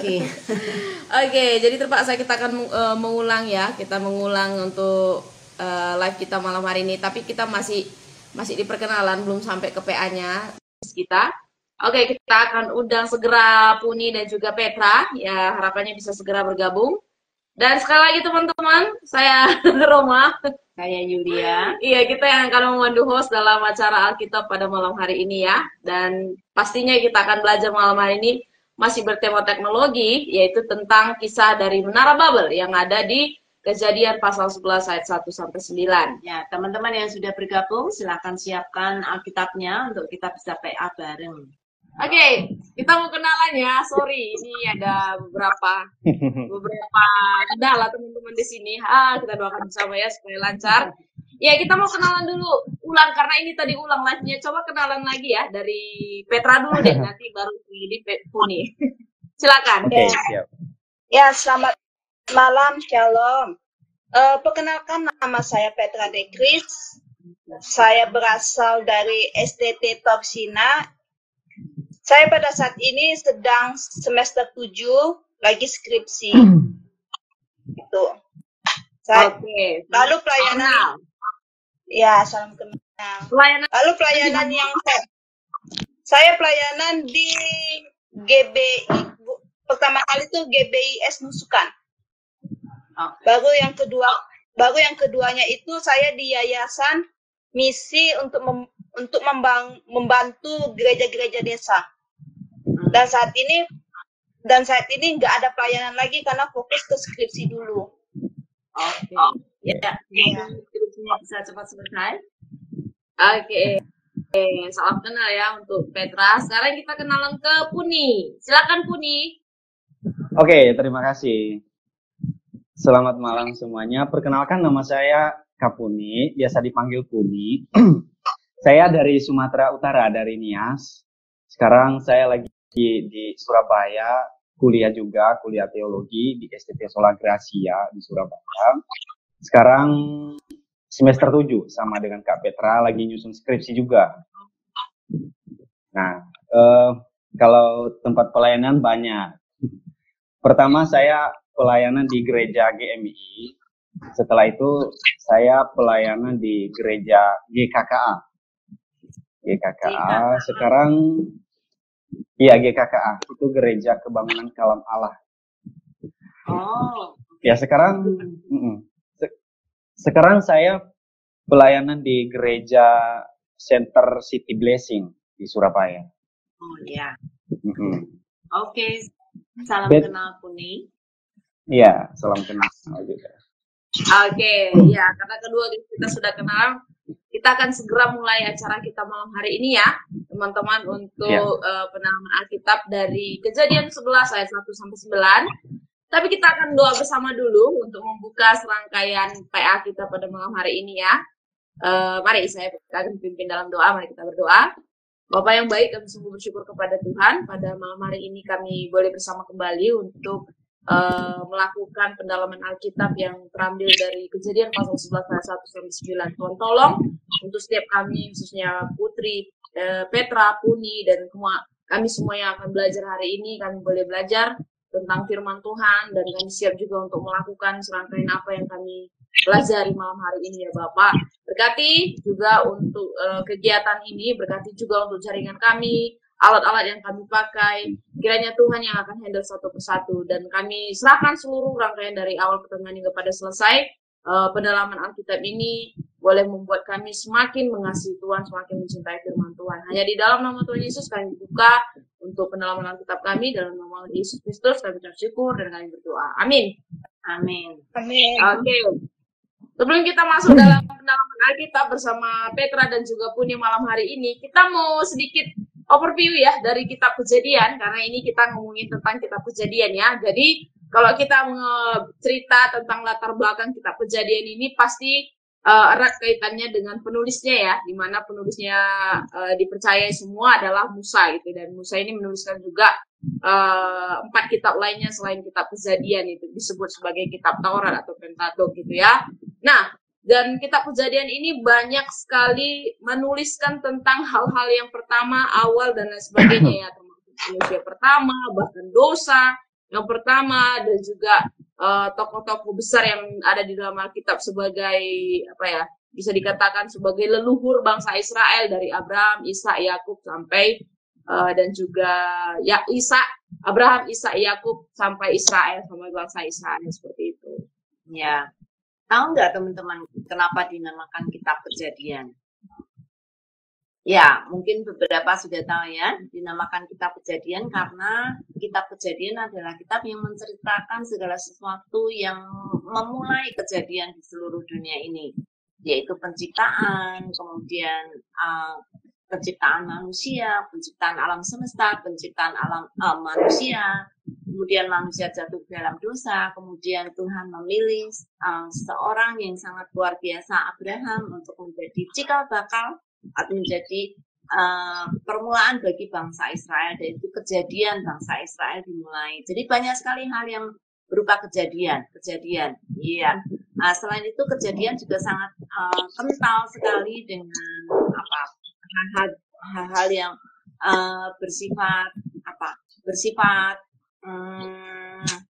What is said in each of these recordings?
Oke. Oke, jadi terpaksa kita akan mengulang ya. Kita mengulang untuk live kita malam hari ini. Tapi kita masih di perkenalan, belum sampai ke PA-nya kita. Oke, kita akan undang segera Puni dan juga Petra. Ya, harapannya bisa segera bergabung. Dan sekali lagi teman-teman, saya Roma. Saya Yulia. Iya, kita yang akan memandu host dalam acara Alkitab pada malam hari ini ya. Dan pastinya kita akan belajar malam hari ini masih bertema teknologi, yaitu tentang kisah dari Menara Babel yang ada di Kejadian pasal 11 ayat 1 sampai 9. Ya, teman-teman yang sudah bergabung, silahkan siapkan Alkitabnya untuk kita bisa PA bareng. Oke, kita mau kenalan ya. Sorry, ini ada beberapa kendala teman-teman di sini. Kita doakan bersama ya supaya lancar. Ya, kita mau kenalan dulu. Ulang karena ini tadi ulang live-nya. Coba kenalan lagi ya dari Petra dulu deh, nanti baru di Puni. Silakan. Oke, siap. Ya, selamat malam, Shalom. Perkenalkan, nama saya Petra Dekris. Saya berasal dari STT Torsina. Saya pada saat ini sedang semester 7, lagi skripsi. Gitu. Oke. Lalu pelayanan. Ya, salam kenal. Lalu pelayanan yang saya pelayanan di GBI. Pertama kali itu GBIS Nusukan. Baru yang keduanya itu saya di Yayasan Misi untuk membantu gereja-gereja desa. Dan saat ini nggak ada pelayanan lagi karena fokus ke skripsi dulu. Oke. Ya, skripsinya bisa cepat selesai. Oke. Salam kenal ya untuk Petra. Sekarang kita kenalan ke Puni. Silakan Puni. Oke, terima kasih. Selamat malam semuanya. Perkenalkan, nama saya Kapuni, biasa dipanggil Puni. Saya dari Sumatera Utara, dari Nias. Sekarang saya lagi di Surabaya, kuliah teologi di STT Sola Gracia di Surabaya. Sekarang semester 7 sama dengan Kak Petra, lagi nyusun skripsi juga. Nah, kalau tempat pelayanan banyak. Pertama saya pelayanan di gereja GMI. Setelah itu saya pelayanan di gereja GKKA. Sekarang iya, GKKA itu Gereja Kebangunan Kalam Allah. Oh. Ya, sekarang saya pelayanan di gereja Center City Blessing di Surabaya. Oh ya. Oke. Salam kenal Puni. Iya, salam kenal juga. Oke, ya karena kedua kita sudah kenal, kita akan segera mulai acara kita malam hari ini ya, teman-teman, untuk penalaman Alkitab dari Kejadian 11 ayat 1 sampai 9. Tapi kita akan doa bersama dulu untuk membuka serangkaian PA kita pada malam hari ini ya. Mari saya akan pimpin dalam doa, mari kita berdoa. Bapak yang baik, kami sungguh bersyukur kepada Tuhan. Pada malam hari ini kami boleh bersama kembali untuk melakukan pendalaman Alkitab yang terambil dari Kejadian pasal 11 ayat 1 sampai 9. Tuhan tolong untuk setiap kami, khususnya Putri, Petra, Puni, dan kami semua yang akan belajar hari ini, kami boleh belajar tentang firman Tuhan, dan kami siap juga untuk melakukan serangkaian apa yang kami pelajari malam hari ini ya Bapak. Berkati juga untuk kegiatan ini, berkati juga untuk jaringan kami, alat-alat yang kami pakai, kiranya Tuhan yang akan handle satu persatu, dan kami serahkan seluruh rangkaian dari awal pertengahan hingga pada selesai. Pendalaman Alkitab ini boleh membuat kami semakin mengasihi Tuhan, semakin mencintai firman Tuhan. Hanya di dalam nama Tuhan Yesus kami buka untuk pendalaman Alkitab kami, dalam nama Yesus Kristus kami bersyukur dan kami berdoa. Amin. Amin. Oke. Sebelum kita masuk dalam pendalaman Alkitab bersama Petra dan juga Puni malam hari ini, kita mau sedikit overview ya dari kitab Kejadian, karena ini kita ngomongin tentang kitab Kejadian ya. Jadi kalau kita cerita tentang latar belakang kitab Kejadian ini pasti erat kaitannya dengan penulisnya ya, di mana penulisnya dipercaya semua adalah Musa gitu, dan Musa ini menuliskan juga 4 kitab lainnya selain kitab Kejadian, itu disebut sebagai kitab Taurat atau Pentateuch gitu ya. Nah, dan kitab Kejadian ini banyak sekali menuliskan tentang hal-hal yang pertama, awal, dan lain sebagainya ya, termasuk manusia pertama, bahkan dosa, yang pertama, dan juga tokoh-tokoh besar yang ada di dalam Alkitab sebagai apa ya, bisa dikatakan sebagai leluhur bangsa Israel dari Abraham, Ishak, Yakub sampai dan juga ya Abraham, Ishak, Yakub sampai Israel, sampai bangsa Israel seperti itu. Ya, tahu nggak teman-teman kenapa dinamakan kitab Kejadian? Ya, mungkin beberapa sudah tahu ya, dinamakan kitab Kejadian karena kitab Kejadian adalah kitab yang menceritakan segala sesuatu yang memulai kejadian di seluruh dunia ini, yaitu penciptaan, kemudian penciptaan manusia, penciptaan alam semesta, penciptaan alam manusia, kemudian manusia jatuh dalam dosa, kemudian Tuhan memilih seorang yang sangat luar biasa, Abraham, untuk menjadi cikal bakal atau menjadi permulaan bagi bangsa Israel, dan itu kejadian bangsa Israel dimulai. Jadi banyak sekali hal yang berupa kejadian. Iya. Selain itu kejadian juga sangat kental sekali dengan hal-hal yang bersifat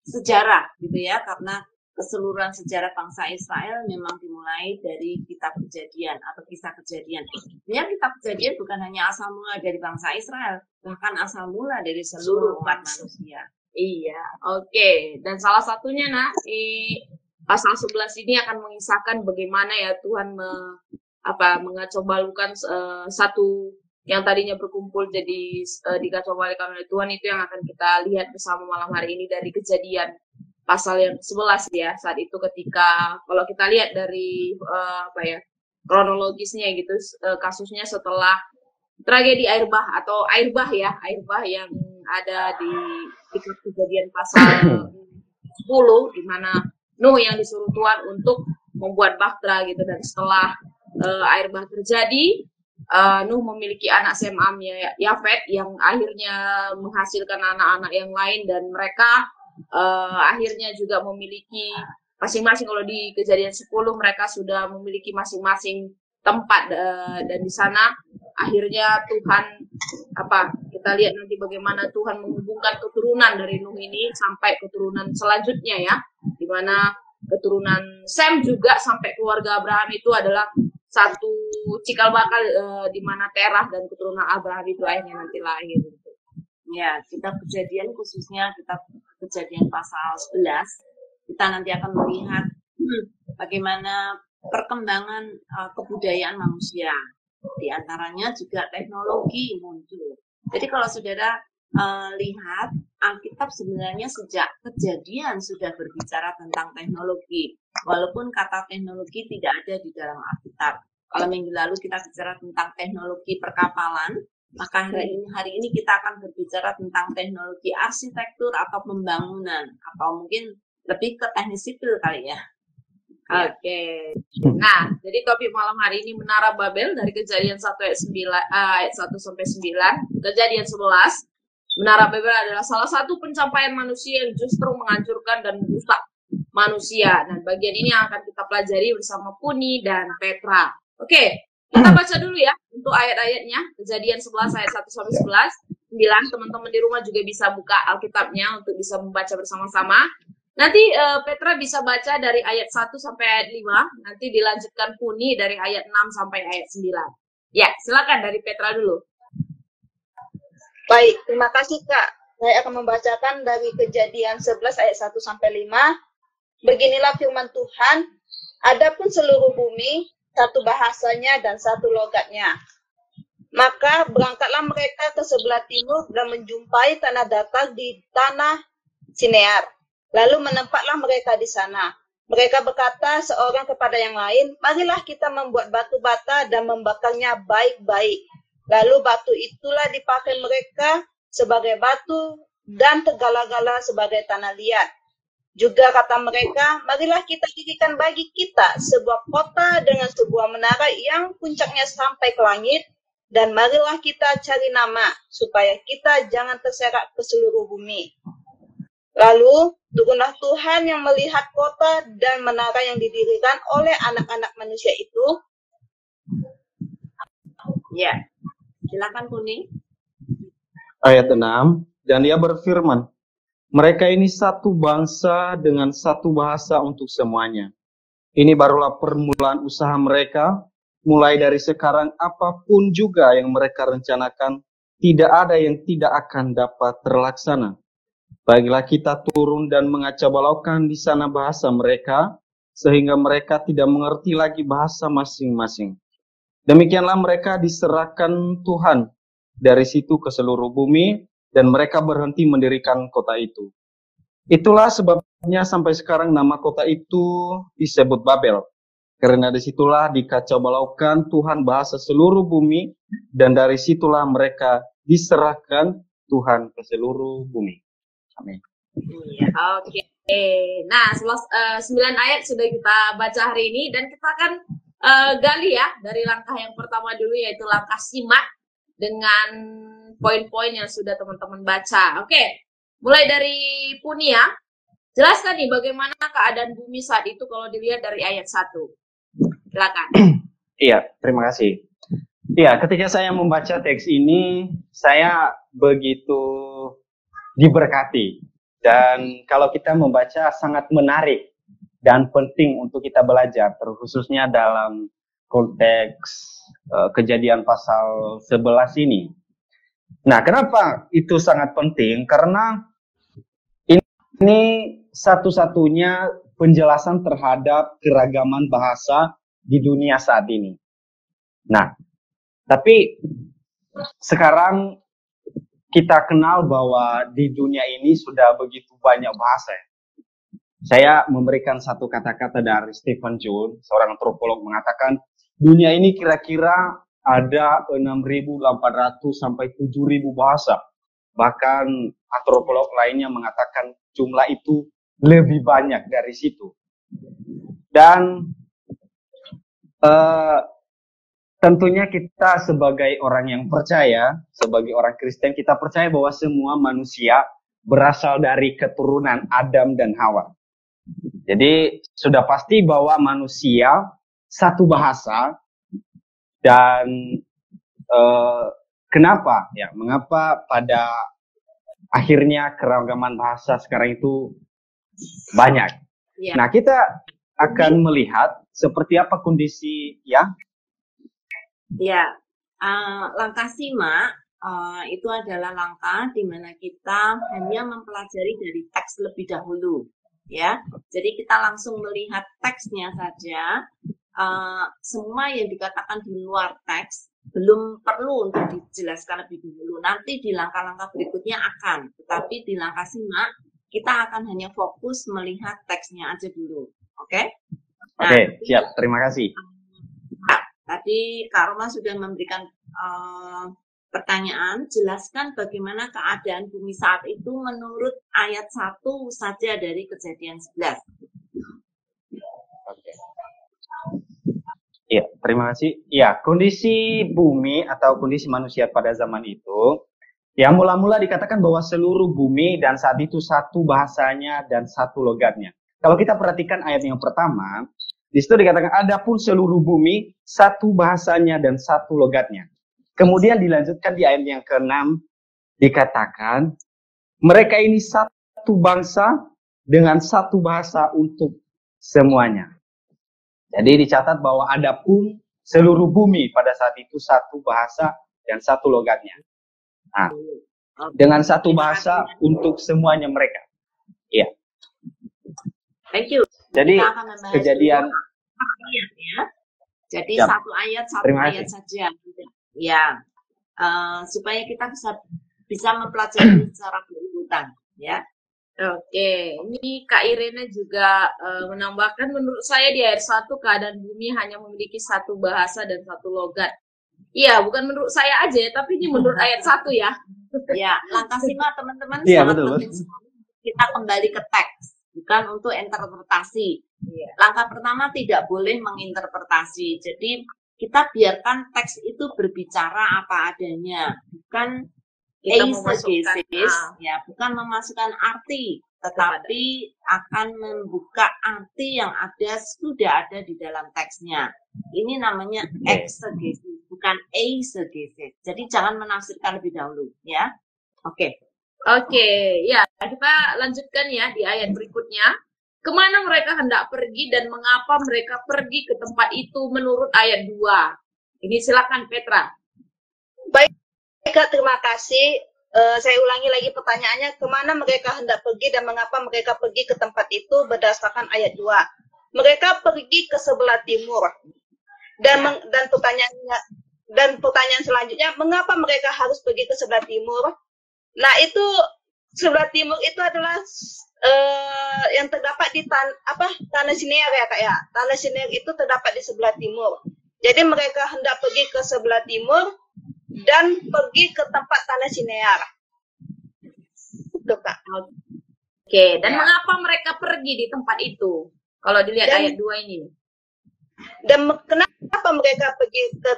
sejarah gitu ya, karena keseluruhan sejarah bangsa Israel memang dimulai dari kitab Kejadian atau kisah kejadian. Sebenarnya kitab Kejadian bukan hanya asal mula dari bangsa Israel, bahkan asal mula dari seluruh umat manusia. Iya, oke. Dan salah satunya di pasal 11 ini akan mengisahkan bagaimana ya Tuhan mengacaubalukan satu yang tadinya berkumpul jadi dikacaubalukan oleh Tuhan, itu yang akan kita lihat bersama malam hari ini dari Kejadian pasal yang 11 ya. Saat itu ketika kalau kita lihat dari kronologisnya gitu, kasusnya setelah tragedi air bah yang ada di Kejadian pasal 10, di mana Nuh yang disuruh Tuhan untuk membuat bahtera gitu, dan setelah air bah terjadi, Nuh memiliki anak Sem, Ham, Yafet, yang akhirnya menghasilkan anak-anak yang lain, dan mereka akhirnya juga memiliki masing-masing. Kalau di Kejadian 10 mereka sudah memiliki masing-masing tempat, dan di sana akhirnya Tuhan kita lihat nanti bagaimana Tuhan menghubungkan keturunan dari Nuh ini sampai keturunan selanjutnya ya, di mana keturunan Sem juga sampai keluarga Abraham itu adalah satu cikal bakal di mana Terah dan keturunan Abraham itu akhirnya nanti lahir. Ya, kitab Kejadian, khususnya kitab Kejadian pasal 11, kita nanti akan melihat bagaimana perkembangan kebudayaan manusia. Di antaranya juga teknologi muncul. Jadi kalau saudara lihat, Alkitab sebenarnya sejak Kejadian sudah berbicara tentang teknologi. Walaupun kata teknologi tidak ada di dalam Alkitab. Kalau minggu lalu kita bicara tentang teknologi perkapalan, maka hari ini kita akan berbicara tentang teknologi arsitektur atau pembangunan, atau mungkin lebih ke teknik sipil kali ya. Oke. Nah, jadi topik malam hari ini Menara Babel dari Kejadian 1 ayat 1 sampai 9. Kejadian 11. Menara Babel adalah salah satu pencapaian manusia yang justru menghancurkan dan merusak manusia. Dan bagian ini akan kita pelajari bersama Puni dan Petra. Oke. Kita baca dulu ya untuk ayat-ayatnya. Kejadian 11 ayat 1 sampai 9. Teman-teman di rumah juga bisa buka Alkitabnya untuk bisa membaca bersama-sama. Nanti Petra bisa baca dari ayat 1 sampai ayat 5. Nanti dilanjutkan Puni dari ayat 6 sampai ayat 9. Ya, silakan dari Petra dulu. Baik, terima kasih Kak. Saya akan membacakan dari Kejadian 11 ayat 1 sampai 5. Beginilah firman Tuhan. Adapun seluruh bumi, satu bahasanya dan satu logatnya. Maka berangkatlah mereka ke sebelah timur dan menjumpai tanah datar di tanah Sinear. Lalu menempatlah mereka di sana. Mereka berkata seorang kepada yang lain, marilah kita membuat batu bata dan membakarnya baik-baik. Lalu batu itulah dipakai mereka sebagai batu dan tegala-gala sebagai tanah liat. Juga kata mereka, marilah kita dirikan bagi kita sebuah kota dengan sebuah menara yang puncaknya sampai ke langit, dan marilah kita cari nama, supaya kita jangan terserak ke seluruh bumi. Lalu, turunlah Tuhan yang melihat kota dan menara yang didirikan oleh anak-anak manusia itu. Ya, silakan Puni. Ayat 6, dan dia berfirman, Mereka ini satu bangsa dengan satu bahasa untuk semuanya. Ini barulah permulaan usaha mereka. Mulai dari sekarang, apapun juga yang mereka rencanakan, tidak ada yang tidak akan dapat terlaksana. Baiklah kita turun dan mengacaubalaukan di sana bahasa mereka, sehingga mereka tidak mengerti lagi bahasa masing-masing. Demikianlah mereka diserahkan Tuhan dari situ ke seluruh bumi, dan mereka berhenti mendirikan kota itu. Itulah sebabnya sampai sekarang nama kota itu disebut Babel. Karena disitulah dikacaubalaukan Tuhan bahasa seluruh bumi, dan dari situlah mereka diserahkan Tuhan ke seluruh bumi. Amin. Oke. Nah, 9 ayat sudah kita baca hari ini, dan kita akan gali ya dari langkah yang pertama dulu, yaitu langkah simak dengan poin-poin yang sudah teman-teman baca. Oke, mulai dari Puni ya. Jelaskan nih bagaimana keadaan bumi saat itu kalau dilihat dari ayat 1. Silakan. Iya, terima kasih. Iya, ketika saya membaca teks ini, saya begitu diberkati. Dan kalau kita membaca sangat menarik dan penting untuk kita belajar, terkhususnya dalam konteks Kejadian pasal 11 ini. Nah, kenapa itu sangat penting? Karena ini satu-satunya penjelasan terhadap keragaman bahasa di dunia saat ini. Nah, tapi sekarang kita kenal bahwa di dunia ini sudah begitu banyak bahasa. Saya memberikan satu kata-kata dari Stephen Jones, seorang antropolog, mengatakan dunia ini kira-kira ada 6.800 sampai 7.000 bahasa. Bahkan antropolog lainnya mengatakan jumlah itu lebih banyak dari situ. Dan tentunya kita sebagai orang yang percaya, sebagai orang Kristen, kita percaya bahwa semua manusia berasal dari keturunan Adam dan Hawa. Jadi sudah pasti bahwa manusia satu bahasa, dan kenapa? Ya, mengapa pada akhirnya keragaman bahasa sekarang itu banyak? Ya. Nah, kita akan melihat seperti apa kondisi ya. Ya, langkah simak itu adalah langkah di mana kita hanya mempelajari dari teks lebih dahulu, ya. Jadi kita langsung melihat teksnya saja. Semua yang dikatakan di luar teks belum perlu untuk dijelaskan lebih dulu. Nanti di langkah-langkah berikutnya akan, tetapi di langkah simak kita akan hanya fokus melihat teksnya aja dulu, oke? Nah, Oke, siap. Terima kasih. Tadi Kak Roma sudah memberikan pertanyaan, jelaskan bagaimana keadaan bumi saat itu menurut ayat 1 saja dari Kejadian 11. Oke. Iya, terima kasih. Ya, kondisi bumi atau kondisi manusia pada zaman itu, ya mula-mula dikatakan bahwa seluruh bumi dan saat itu satu bahasanya dan satu logatnya. Kalau kita perhatikan ayat yang pertama, di situ dikatakan adapun seluruh bumi satu bahasanya dan satu logatnya. Kemudian dilanjutkan di ayat yang ke-6 dikatakan mereka ini satu bangsa dengan satu bahasa untuk semuanya. Jadi dicatat bahwa adapun seluruh bumi pada saat itu satu bahasa dan satu logatnya. Nah, dengan satu bahasa untuk semuanya mereka. Iya. Thank you. Jadi kita akan membahas kejadian ayat ya. Jadi Siap. satu ayat saja. Ya, supaya kita bisa mempelajari secara berurutan, ya. Oke, ini Kak Irene juga menambahkan, menurut saya di ayat 1 keadaan bumi hanya memiliki satu bahasa dan satu logat. Iya, bukan menurut saya aja, tapi ini menurut ayat 1 ya. Ya, langkah simak teman-teman Iya, sangat betul. penting sekali. Kita kembali ke teks, bukan untuk interpretasi. Iya. Langkah pertama tidak boleh menginterpretasi. Jadi kita biarkan teks itu berbicara apa adanya, bukan Kita memasukkan, ya, bukan memasukkan arti, tetapi akan membuka arti yang sudah ada di dalam teksnya. Ini namanya exegesis, bukan eisegesis. Jadi jangan menafsirkan lebih dahulu, ya. Oke. Oke, ya kita lanjutkan ya di ayat berikutnya. Kemana mereka hendak pergi dan mengapa mereka pergi ke tempat itu menurut ayat 2. Ini silakan Petra. Baik, Kak, terima kasih. Saya ulangi lagi pertanyaannya, kemana mereka hendak pergi dan mengapa mereka pergi ke tempat itu berdasarkan ayat 2. Mereka pergi ke sebelah timur. Dan pertanyaan selanjutnya, mengapa mereka harus pergi ke sebelah timur? Nah, itu sebelah timur itu adalah yang terdapat di tanah Sinear ya Kak ya. Tanah Sinear itu terdapat di sebelah timur. Jadi mereka hendak pergi ke sebelah timur dan pergi ke tempat tanah Sinear. Itu Kak. Oke, dan mengapa mereka pergi di tempat itu? Kalau dilihat ayat 2 ini. Dan kenapa mereka pergi ke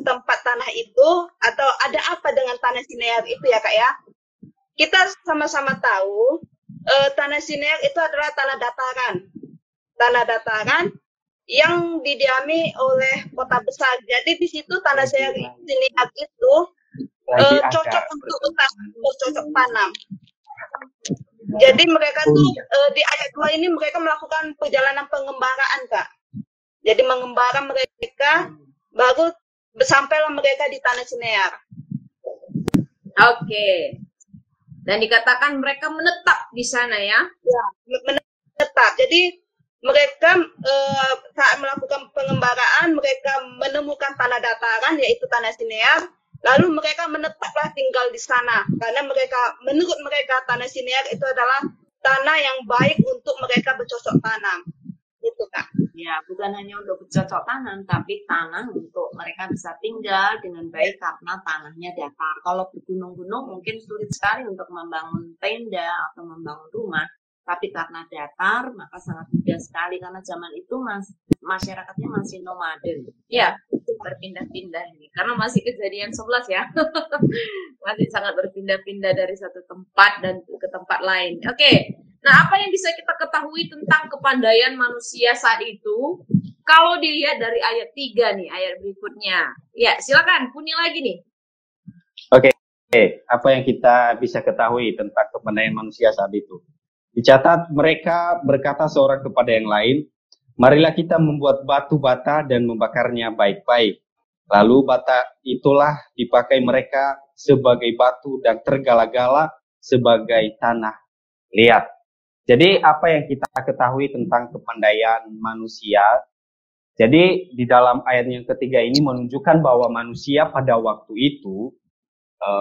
tempat tanah itu, atau ada apa dengan tanah Sinear itu ya Kak ya? Kita sama-sama tahu tanah Sinear itu adalah tanah dataran yang didiami oleh kota besar. Jadi di situ tanah Sinear itu cocok untuk bercocok tanam. Jadi mereka tuh di ayat 2 ini mereka melakukan perjalanan pengembaraan Kak. Jadi mengembara mereka, baru sampailah mereka di tanah Sinear. Oke. Dan dikatakan mereka menetap di sana ya? Ya, menetap. Jadi mereka saat melakukan pengembaraan, mereka menemukan tanah dataran, yaitu tanah Sinear. Lalu mereka menetaplah tinggal di sana. Karena menurut mereka tanah Sinear itu adalah tanah yang baik untuk mereka bercocok tanam. Gitu Kak. Ya, bukan hanya untuk bercocok tanam, tapi tanah untuk mereka bisa tinggal dengan baik karena tanahnya datar. Kalau bergunung-gunung mungkin sulit sekali untuk membangun tenda atau membangun rumah, tapi karena datar maka sangat mudah sekali karena zaman itu masyarakatnya masih nomaden. Ya, berpindah-pindah ini karena masih kejadian 11 ya. Masih sangat berpindah-pindah dari satu tempat dan ke tempat lain. Oke. Nah, apa yang bisa kita ketahui tentang kepandaian manusia saat itu? Kalau dilihat dari ayat 3 nih, ayat berikutnya. Ya, silakan, Puni lagi nih. Oke, apa yang kita bisa ketahui tentang kepandaian manusia saat itu? Dicatat, mereka berkata seorang kepada yang lain, marilah kita membuat batu bata dan membakarnya baik-baik. Lalu bata itulah dipakai mereka sebagai batu dan tergala-gala sebagai tanah liat. Jadi apa yang kita ketahui tentang kepandaian manusia? Jadi di dalam ayat yang ketiga ini menunjukkan bahwa manusia pada waktu itu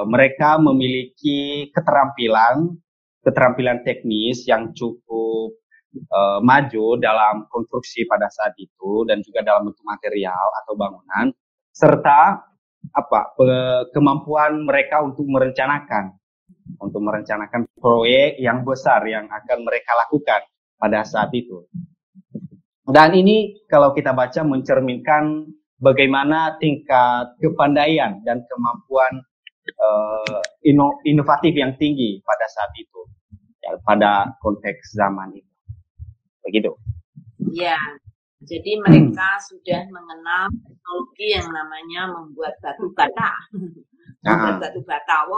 mereka memiliki keterampilan teknis yang cukup maju dalam konstruksi pada saat itu dan juga dalam bentuk material atau bangunan, serta kemampuan mereka untuk merencanakan proyek yang besar yang akan mereka lakukan pada saat itu. Dan ini kalau kita baca mencerminkan bagaimana tingkat kepandaian dan kemampuan inovatif yang tinggi pada saat itu, ya, pada konteks zaman itu. Begitu. Ya, jadi mereka sudah mengenal teknologi yang namanya membuat batu bata. Membuat batu bata.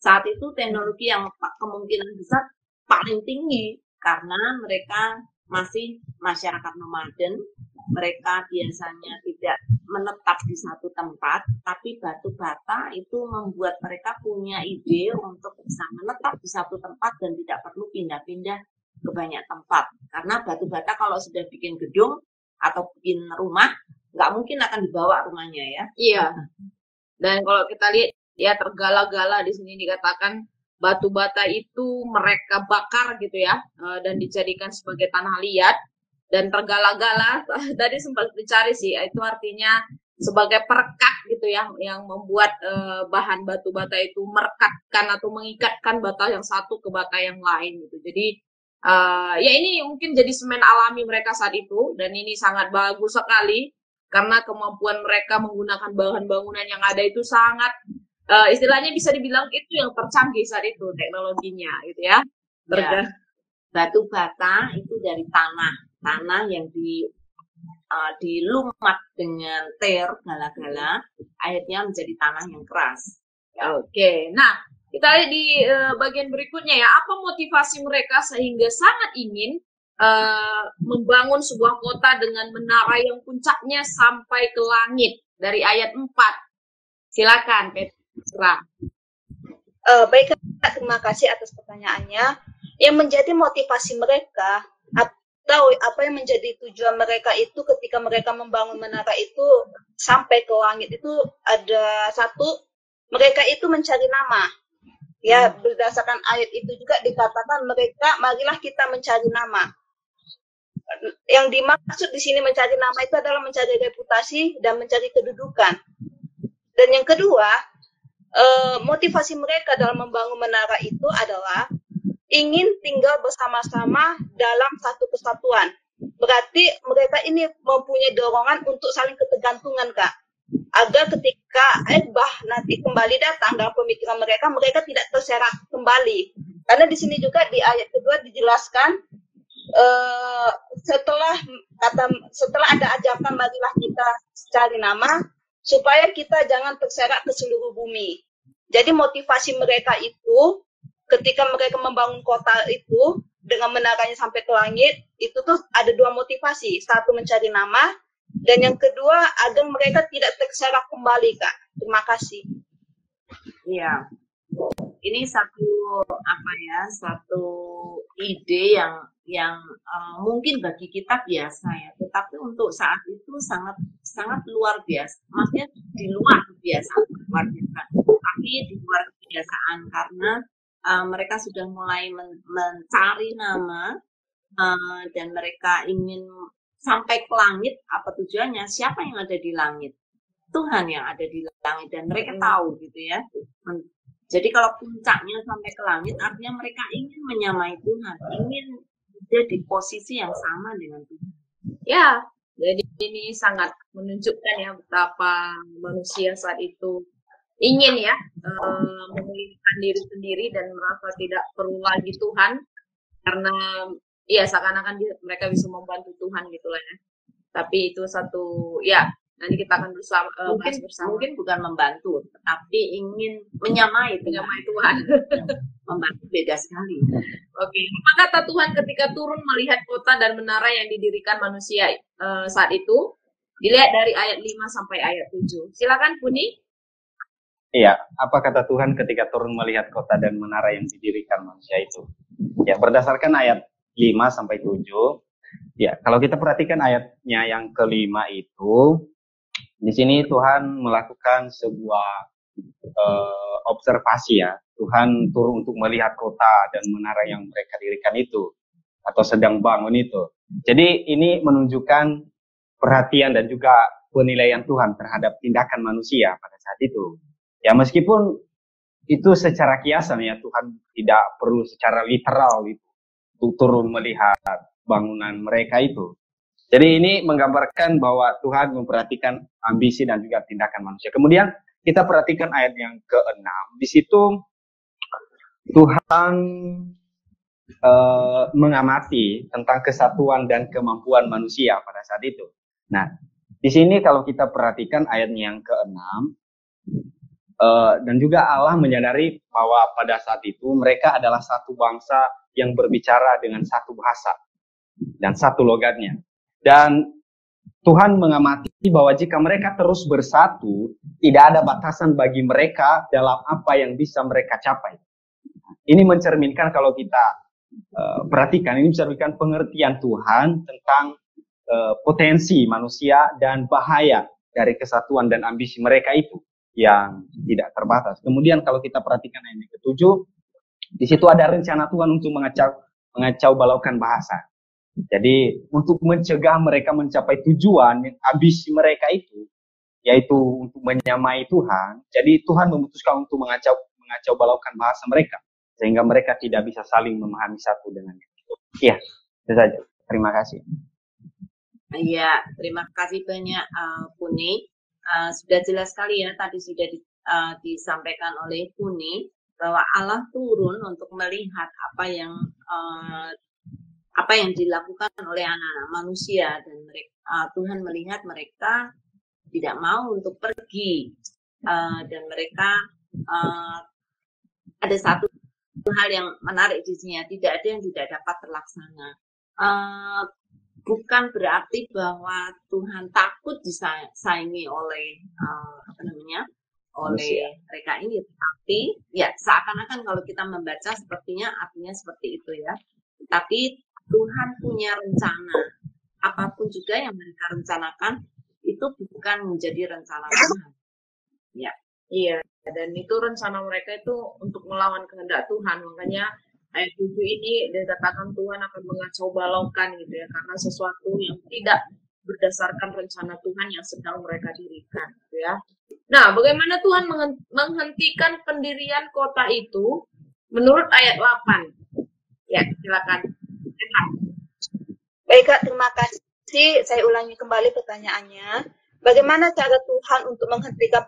Saat itu teknologi yang kemungkinan besar paling tinggi karena mereka masih masyarakat nomaden, mereka biasanya tidak menetap di satu tempat, tapi batu bata itu membuat mereka punya ide untuk bisa menetap di satu tempat dan tidak perlu pindah-pindah ke banyak tempat. Karena batu bata kalau sudah bikin gedung atau bikin rumah, nggak mungkin akan dibawa rumahnya ya. Iya. Dan kalau kita lihat ya tergala-gala di sini dikatakan batu bata itu mereka bakar gitu ya, dan dijadikan sebagai tanah liat dan tergala-gala. Tadi sempat dicari sih, itu artinya sebagai perekat gitu ya, yang membuat bahan batu bata itu merekatkan atau mengikatkan bata yang satu ke bata yang lain gitu. Jadi ya ini mungkin jadi semen alami mereka saat itu, dan ini sangat bagus sekali karena kemampuan mereka menggunakan bahan bangunan yang ada itu sangat istilahnya bisa dibilang itu yang tercanggih saat itu teknologinya gitu ya. Ya. Batu bata itu dari tanah yang dilumat dengan ter gala-gala, akhirnya menjadi tanah yang keras. Oke. Nah, Kita lihat di bagian berikutnya ya, apa motivasi mereka sehingga sangat ingin membangun sebuah kota dengan menara yang puncaknya sampai ke langit dari ayat 4. Silakan Petra. Baik, terima kasih atas pertanyaannya. Yang menjadi motivasi mereka atau apa yang menjadi tujuan mereka itu ketika mereka membangun menara itu sampai ke langit itu ada satu, mereka itu mencari nama. Ya, berdasarkan ayat itu juga dikatakan mereka, marilah kita mencari nama. Yang dimaksud di sini mencari nama itu adalah mencari reputasi dan mencari kedudukan. Dan yang kedua, motivasi mereka dalam membangun menara itu adalah ingin tinggal bersama-sama dalam satu kesatuan. Berarti mereka ini mempunyai dorongan untuk saling ketergantungan, Kak. Agar ketika nanti kembali datang dalam pemikiran mereka, mereka tidak terserak kembali. Karena di sini juga di ayat kedua dijelaskan, setelah ada ajakan marilah kita cari nama, supaya kita jangan terserak ke seluruh bumi. Jadi motivasi mereka itu ketika mereka membangun kota itu dengan menaranya sampai ke langit, itu tuh ada dua motivasi. Satu, mencari nama, dan yang kedua agar mereka tidak terserak kembali, Kak. Terima kasih. Iya. Ini satu satu ide yang mungkin bagi kita biasa ya, tetapi untuk saat itu sangat luar biasa. Maksudnya di luar kebiasaan, tapi di luar kebiasaan karena mereka sudah mulai mencari nama dan mereka ingin sampai ke langit. Apa tujuannya? Siapa yang ada di langit? Tuhan yang ada di langit, dan mereka tahu gitu ya. Jadi kalau puncaknya sampai ke langit, artinya mereka ingin menyamai Tuhan, ingin berada di posisi yang sama dengan Tuhan. Ya, jadi ini sangat menunjukkan ya betapa manusia saat itu ingin ya memulihkan diri sendiri dan merasa tidak perlu lagi Tuhan, karena ya seakan-akan mereka bisa membantu Tuhan gitulah ya. Tapi itu satu ya, nanti kita akan bahas bersama. Mungkin bukan membantu, tetapi ingin menyamai Tuhan. Membantu beda sekali. Oke. Apa kata Tuhan ketika turun melihat kota dan menara yang didirikan manusia saat itu? Dilihat dari ayat 5 sampai ayat 7. Silakan Puni. Iya, apa kata Tuhan ketika turun melihat kota dan menara yang didirikan manusia itu? Ya, berdasarkan ayat 5 sampai 7. Ya, kalau kita perhatikan ayatnya yang kelima itu, di sini Tuhan melakukan sebuah observasi ya. Tuhan turun untuk melihat kota dan menara yang mereka dirikan itu, atau sedang bangun itu. Jadi ini menunjukkan perhatian dan juga penilaian Tuhan terhadap tindakan manusia pada saat itu. Ya, meskipun itu secara kiasan ya, Tuhan tidak perlu secara literal itu untuk turun melihat bangunan mereka itu. Jadi ini menggambarkan bahwa Tuhan memperhatikan ambisi dan juga tindakan manusia. Kemudian kita perhatikan ayat yang ke-6. Di situ Tuhan mengamati tentang kesatuan dan kemampuan manusia pada saat itu. Nah, di sini kalau kita perhatikan ayatnya yang ke-6, dan juga Allah menyadari bahwa pada saat itu mereka adalah satu bangsa yang berbicara dengan satu bahasa dan satu logatnya. Dan Tuhan mengamati bahwa jika mereka terus bersatu, tidak ada batasan bagi mereka dalam apa yang bisa mereka capai. Ini mencerminkan, kalau kita perhatikan, ini mencerminkan pengertian Tuhan tentang potensi manusia dan bahaya dari kesatuan dan ambisi mereka itu yang tidak terbatas. Kemudian kalau kita perhatikan ayat ke-7, di situ ada rencana Tuhan untuk mengacau balaukan bahasa. Jadi untuk mencegah mereka mencapai tujuan yang ambisi mereka itu, yaitu untuk menyamai Tuhan. Jadi Tuhan memutuskan untuk mengacau balaukan bahasa mereka, sehingga mereka tidak bisa saling memahami satu dengan yang lain. Iya, itu saja. Terima kasih. Iya, terima kasih banyak Puni. Sudah jelas sekali ya, tadi sudah disampaikan oleh Puni bahwa Allah turun untuk melihat apa yang dilakukan oleh anak-anak manusia, dan Tuhan melihat mereka tidak mau untuk pergi, dan mereka ada satu hal yang menarik di sini ya, tidak ada yang tidak dapat terlaksana. Bukan berarti bahwa Tuhan takut disaingi oleh oleh mereka ini, tapi ya seakan-akan kalau kita membaca sepertinya artinya seperti itu ya. Tapi Tuhan punya rencana, apapun juga yang mereka rencanakan itu bukan menjadi rencana Tuhan. Ya. Iya, dan itu rencana mereka itu untuk melawan kehendak Tuhan. Makanya ayat 7 ini dikatakan Tuhan akan mengacau balaukan gitu ya, karena sesuatu yang tidak berdasarkan rencana Tuhan yang sedang mereka dirikan gitu ya. Nah, bagaimana Tuhan menghentikan pendirian kota itu menurut ayat 8? Ya, silakan. Baik, Kak, terima kasih. Saya ulangi kembali pertanyaannya. Bagaimana cara Tuhan untuk menghentikan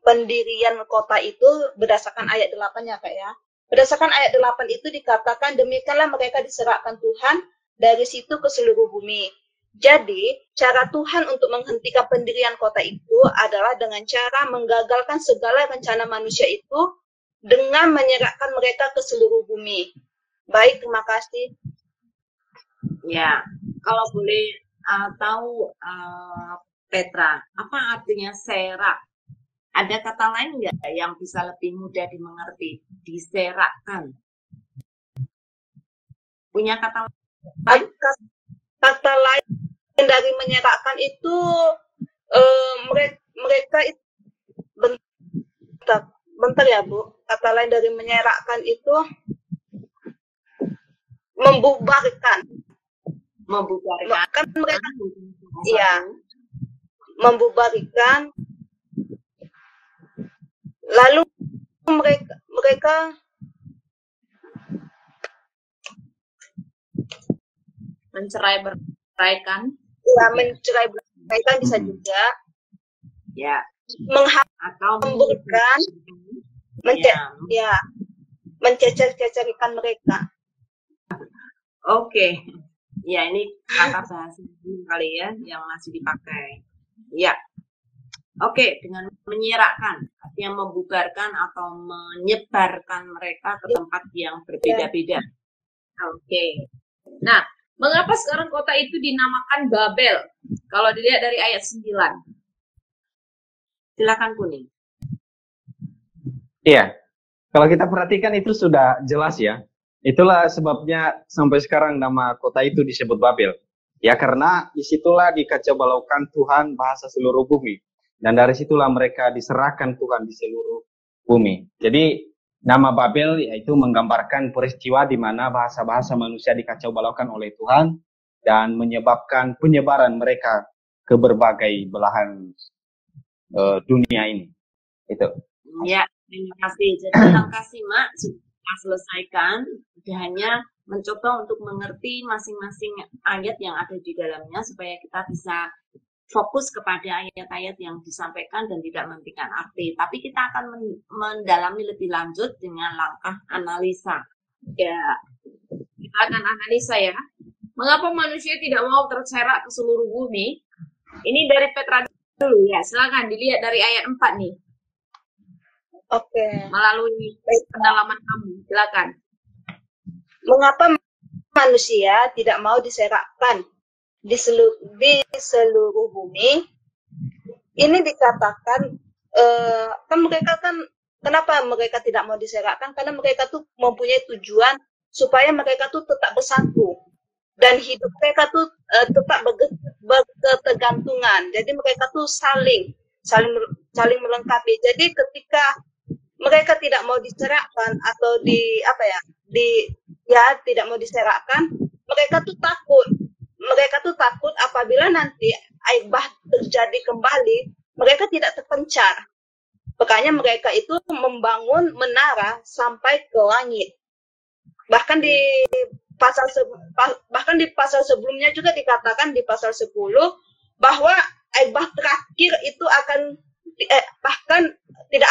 pendirian kota itu berdasarkan ayat 8 ya, Kak ya? Berdasarkan ayat 8 itu dikatakan, demikianlah mereka diserahkan Tuhan dari situ ke seluruh bumi. Jadi, cara Tuhan untuk menghentikan pendirian kota itu adalah dengan cara menggagalkan segala rencana manusia itu dengan menyerahkan mereka ke seluruh bumi. Baik, terima kasih. Ya, kalau boleh tahu Petra, apa artinya serak? Ada kata lain nggak yang bisa lebih mudah dimengerti? Diserakkan. Punya kata lain? Kata lain dari menyerahkan itu mereka itu bentar ya Bu. Kata lain dari menyerahkan itu membubarkan. Kan mereka iya membubarkan, lalu mereka mencerai-beraikan. Ya, mencerai-beraikan bisa juga. Ya. Menghamburkan, mencecer-cecerkan mereka. Oke. Ya, ini kata bahasa kali ya yang masih dipakai. Ya. Oke, dengan menyirakkan, artinya membubarkan atau menyebarkan mereka ke tempat yang berbeda-beda. Oke. Nah, mengapa sekarang kota itu dinamakan Babel? Kalau dilihat dari ayat 9. Silakan Kuning. Iya. Kalau kita perhatikan itu sudah jelas ya. Itulah sebabnya sampai sekarang nama kota itu disebut Babel. Ya karena disitulah dikacau balaukan Tuhan bahasa seluruh bumi. Dan dari situlah mereka diserahkan Tuhan di seluruh bumi. Jadi nama Babel yaitu menggambarkan peristiwa di mana bahasa-bahasa manusia dikacau balaukan oleh Tuhan dan menyebabkan penyebaran mereka ke berbagai belahan dunia ini. Itu. Ya, terima kasih. Jadi terima kasih Mak sudah selesaikan. Hanya mencoba untuk mengerti masing-masing ayat yang ada di dalamnya supaya kita bisa fokus kepada ayat-ayat yang disampaikan dan tidak menghentikan arti. Tapi kita akan mendalami lebih lanjut dengan langkah analisa. Ya, kita akan analisa ya. Mengapa manusia tidak mau terserak ke seluruh bumi? Ini dari Petra dulu ya. Silakan dilihat dari ayat 4 nih. Oke. Melalui pendalaman kamu, silakan. Mengapa manusia tidak mau diserakkan di seluruh bumi? Ini dikatakan kan mereka kenapa mereka tidak mau diserakkan? Karena mereka tuh mempunyai tujuan supaya mereka tuh tetap bersatu dan hidup mereka tuh tetap berketergantungan. Jadi mereka tuh saling melengkapi. Jadi ketika mereka tidak mau diserakkan atau tidak mau diserakkan, mereka tuh takut. Mereka tuh takut apabila nanti air bah terjadi kembali, mereka tidak terpencar. Makanya mereka itu membangun menara sampai ke langit. Bahkan di pasal sebelumnya juga dikatakan di pasal 10 bahwa air bah terakhir itu akan bahkan tidak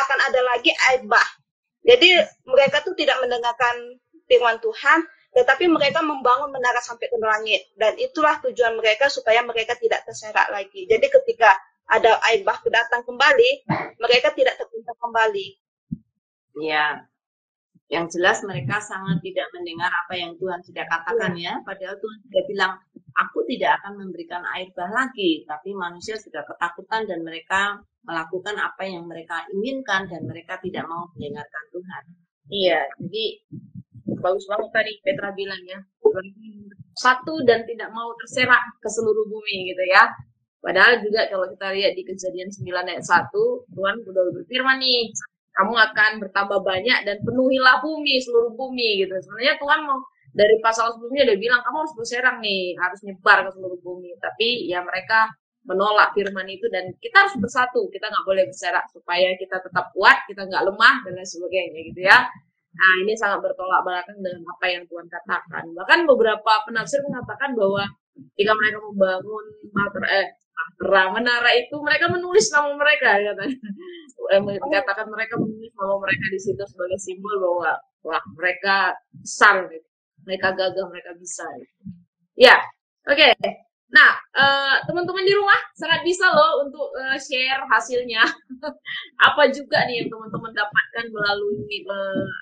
akan ada lagi air bah. Jadi mereka tuh tidak mendengarkan firman Tuhan, tetapi mereka membangun menara sampai ke langit. Dan itulah tujuan mereka supaya mereka tidak terserak lagi. Jadi ketika ada air bah datang kembali, mereka tidak terpencar kembali. Ya, yang jelas mereka sangat tidak mendengar apa yang Tuhan sudah katakan ya. Padahal Tuhan sudah bilang, aku tidak akan memberikan air bah lagi. Tapi manusia sudah ketakutan dan mereka melakukan apa yang mereka inginkan dan mereka tidak mau mendengarkan Tuhan. Iya, jadi bagus banget tadi Petra bilang ya. Satu dan tidak mau terserak ke seluruh bumi gitu ya. Padahal juga kalau kita lihat di Kejadian 9 ayat 1, Tuhan sudah berfirman nih, kamu akan bertambah banyak dan penuhilah bumi, seluruh bumi gitu. Sebenarnya Tuhan mau dari pasal sebelumnya udah bilang kamu harus berserang nih, harus nyebar ke seluruh bumi. Tapi ya mereka menolak firman itu dan kita harus bersatu, kita nggak boleh berserak supaya kita tetap kuat, kita nggak lemah dan lain sebagainya gitu ya. Nah ini sangat bertolak belakang dengan apa yang Tuhan katakan. Bahkan beberapa penafsir mengatakan bahwa jika mereka membangun menara itu mereka menulis nama mereka katanya. Dikatakan mereka menulis nama mereka di situ sebagai simbol bahwa wah mereka besar gitu. Mereka gagah, mereka bisa gitu. Ya, oke. Nah, teman-teman di rumah sangat bisa loh untuk share hasilnya. Apa juga nih yang teman-teman dapatkan melalui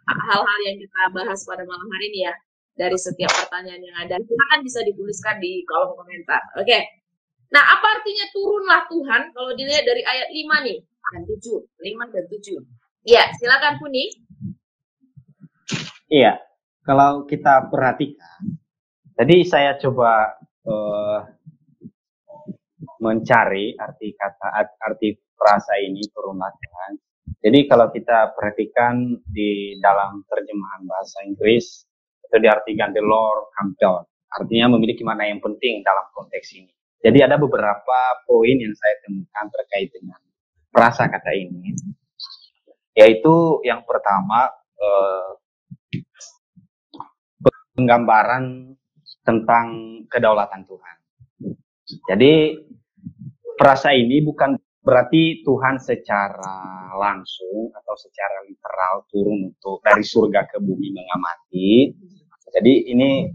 hal-hal yang kita bahas pada malam hari ini ya. Dari setiap pertanyaan yang ada. Silakan bisa dituliskan di kolom komentar. Oke. Nah, apa artinya turunlah Tuhan? Kalau dilihat dari ayat 5 nih. Dan 7. 5 dan 7. Iya, silakan Puni. Iya, kalau kita perhatikan, tadi saya coba mencari arti frasa ini turunlah Tuhan. Jadi kalau kita perhatikan di dalam terjemahan bahasa Inggris itu diartikan the Lord come down, artinya memiliki makna yang penting dalam konteks ini. Jadi ada beberapa poin yang saya temukan terkait dengan frasa kata ini, yaitu yang pertama penggambaran tentang kedaulatan Tuhan. Jadi frasa ini bukan berarti Tuhan secara langsung atau secara literal turun untuk dari surga ke bumi mengamati. Jadi ini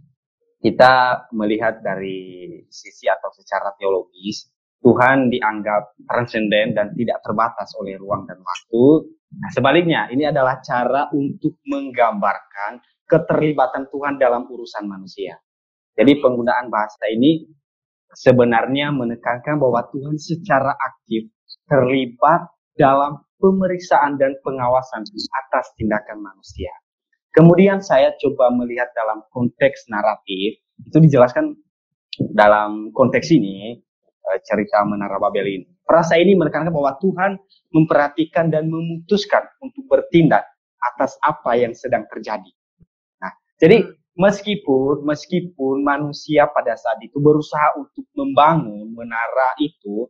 kita melihat dari sisi atau secara teologis, Tuhan dianggap transenden dan tidak terbatas oleh ruang dan waktu. Nah, sebaliknya, ini adalah cara untuk menggambarkan keterlibatan Tuhan dalam urusan manusia. Jadi penggunaan bahasa ini sebenarnya menekankan bahwa Tuhan secara aktif terlibat dalam pemeriksaan dan pengawasan atas tindakan manusia. Kemudian saya coba melihat dalam konteks naratif, itu dijelaskan dalam konteks ini, cerita Menara Babel ini. Frasa ini menekankan bahwa Tuhan memperhatikan dan memutuskan untuk bertindak atas apa yang sedang terjadi. Nah, jadi meskipun manusia pada saat itu berusaha untuk membangun menara itu,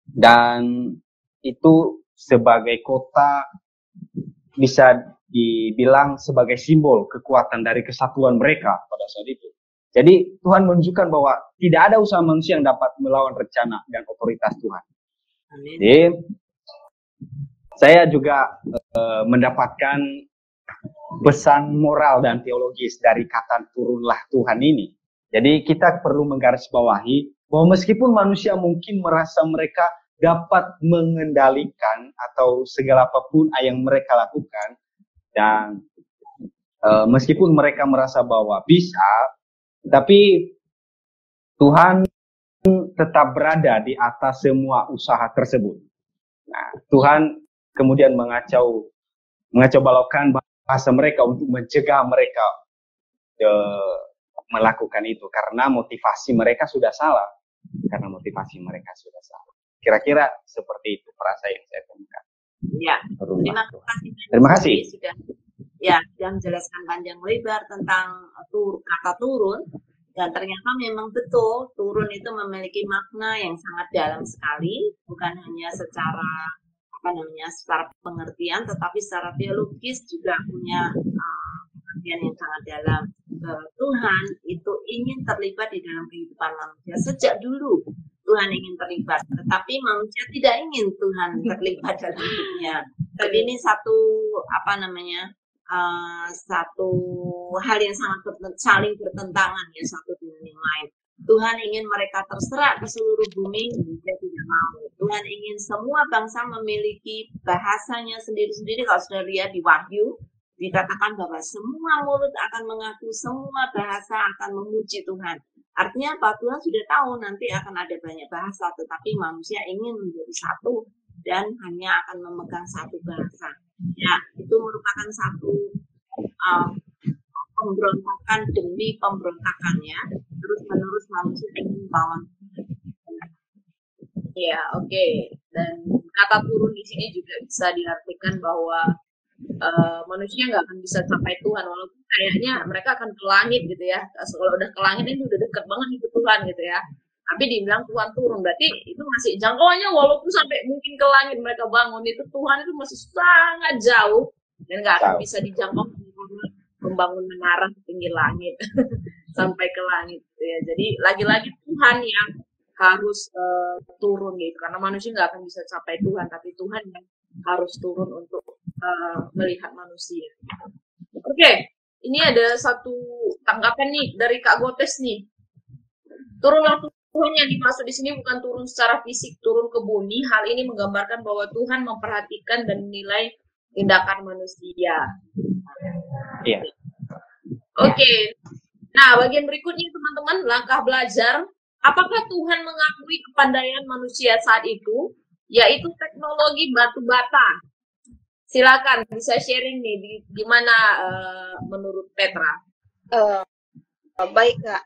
dan itu sebagai kota bisa dibilang sebagai simbol kekuatan dari kesatuan mereka pada saat itu. Jadi Tuhan menunjukkan bahwa tidak ada usaha manusia yang dapat melawan rencana dan otoritas Tuhan. Amin. Jadi saya juga mendapatkan pesan moral dan teologis dari kata turunlah Tuhan ini. Jadi kita perlu menggarisbawahi bahwa meskipun manusia mungkin merasa mereka dapat mengendalikan atau segala apapun yang mereka lakukan, dan meskipun mereka merasa bahwa bisa, tapi Tuhan tetap berada di atas semua usaha tersebut. Nah, Tuhan kemudian mengacau balaukan bahasa mereka untuk mencegah mereka melakukan itu karena motivasi mereka sudah salah. Kira-kira seperti itu frasa yang saya temukan. Ya, terima kasih. Sudah menjelaskan panjang lebar tentang kata turun, dan ternyata memang betul turun itu memiliki makna yang sangat dalam sekali, bukan hanya secara secara pengertian, tetapi secara teologis juga punya pengertian yang sangat dalam. Tuhan itu ingin terlibat di dalam kehidupan manusia sejak dulu. Tuhan ingin terlibat, tetapi manusia tidak ingin Tuhan terlibat dalam hidupnya. Jadi ini satu satu hal yang sangat saling bertentangan ya satu dengan yang lain. Tuhan ingin mereka terserah ke seluruh bumi, manusia tidak tidak mau. Tuhan ingin semua bangsa memiliki bahasanya sendiri-sendiri. Kalau sudah lihat di Wahyu, dikatakan bahwa semua mulut akan mengaku, semua bahasa akan memuji Tuhan. Artinya apa? Tuhan sudah tahu nanti akan ada banyak bahasa, tetapi manusia ingin menjadi satu dan hanya akan memegang satu bahasa. Ya, itu merupakan satu pemberontakan demi pemberontakan ya. Terus-menerus manusia ingin melawan. Ya, oke. Dan kata turun di sini juga bisa diartikan bahwa manusia nggak akan bisa capai Tuhan, walaupun kayaknya mereka akan ke langit gitu ya. Kalau udah ke langit ini udah dekat banget itu Tuhan gitu ya. Tapi dibilang Tuhan turun, berarti itu masih jangkauannya, walaupun sampai mungkin ke langit mereka bangun, itu Tuhan itu masih sangat jauh dan nggak akan bisa dijangkau membangun menara di pinggir langit sampai ke langit gitu ya. Jadi lagi-lagi Tuhan yang harus turun gitu, karena manusia nggak akan bisa capai Tuhan, tapi Tuhan yang harus turun untuk melihat manusia. Oke, ini ada satu tanggapan nih dari Kak Gotes nih. Turunlah Tuhan yang dimaksud di sini bukan turun secara fisik, turun ke bumi. Hal ini menggambarkan bahwa Tuhan memperhatikan dan menilai tindakan manusia. Iya. Oke. Nah, bagian berikutnya teman-teman, langkah belajar. Apakah Tuhan mengakui kepandaian manusia saat itu, yaitu teknologi batu bata? Silakan bisa sharing nih gimana menurut Petra. Baik Kak.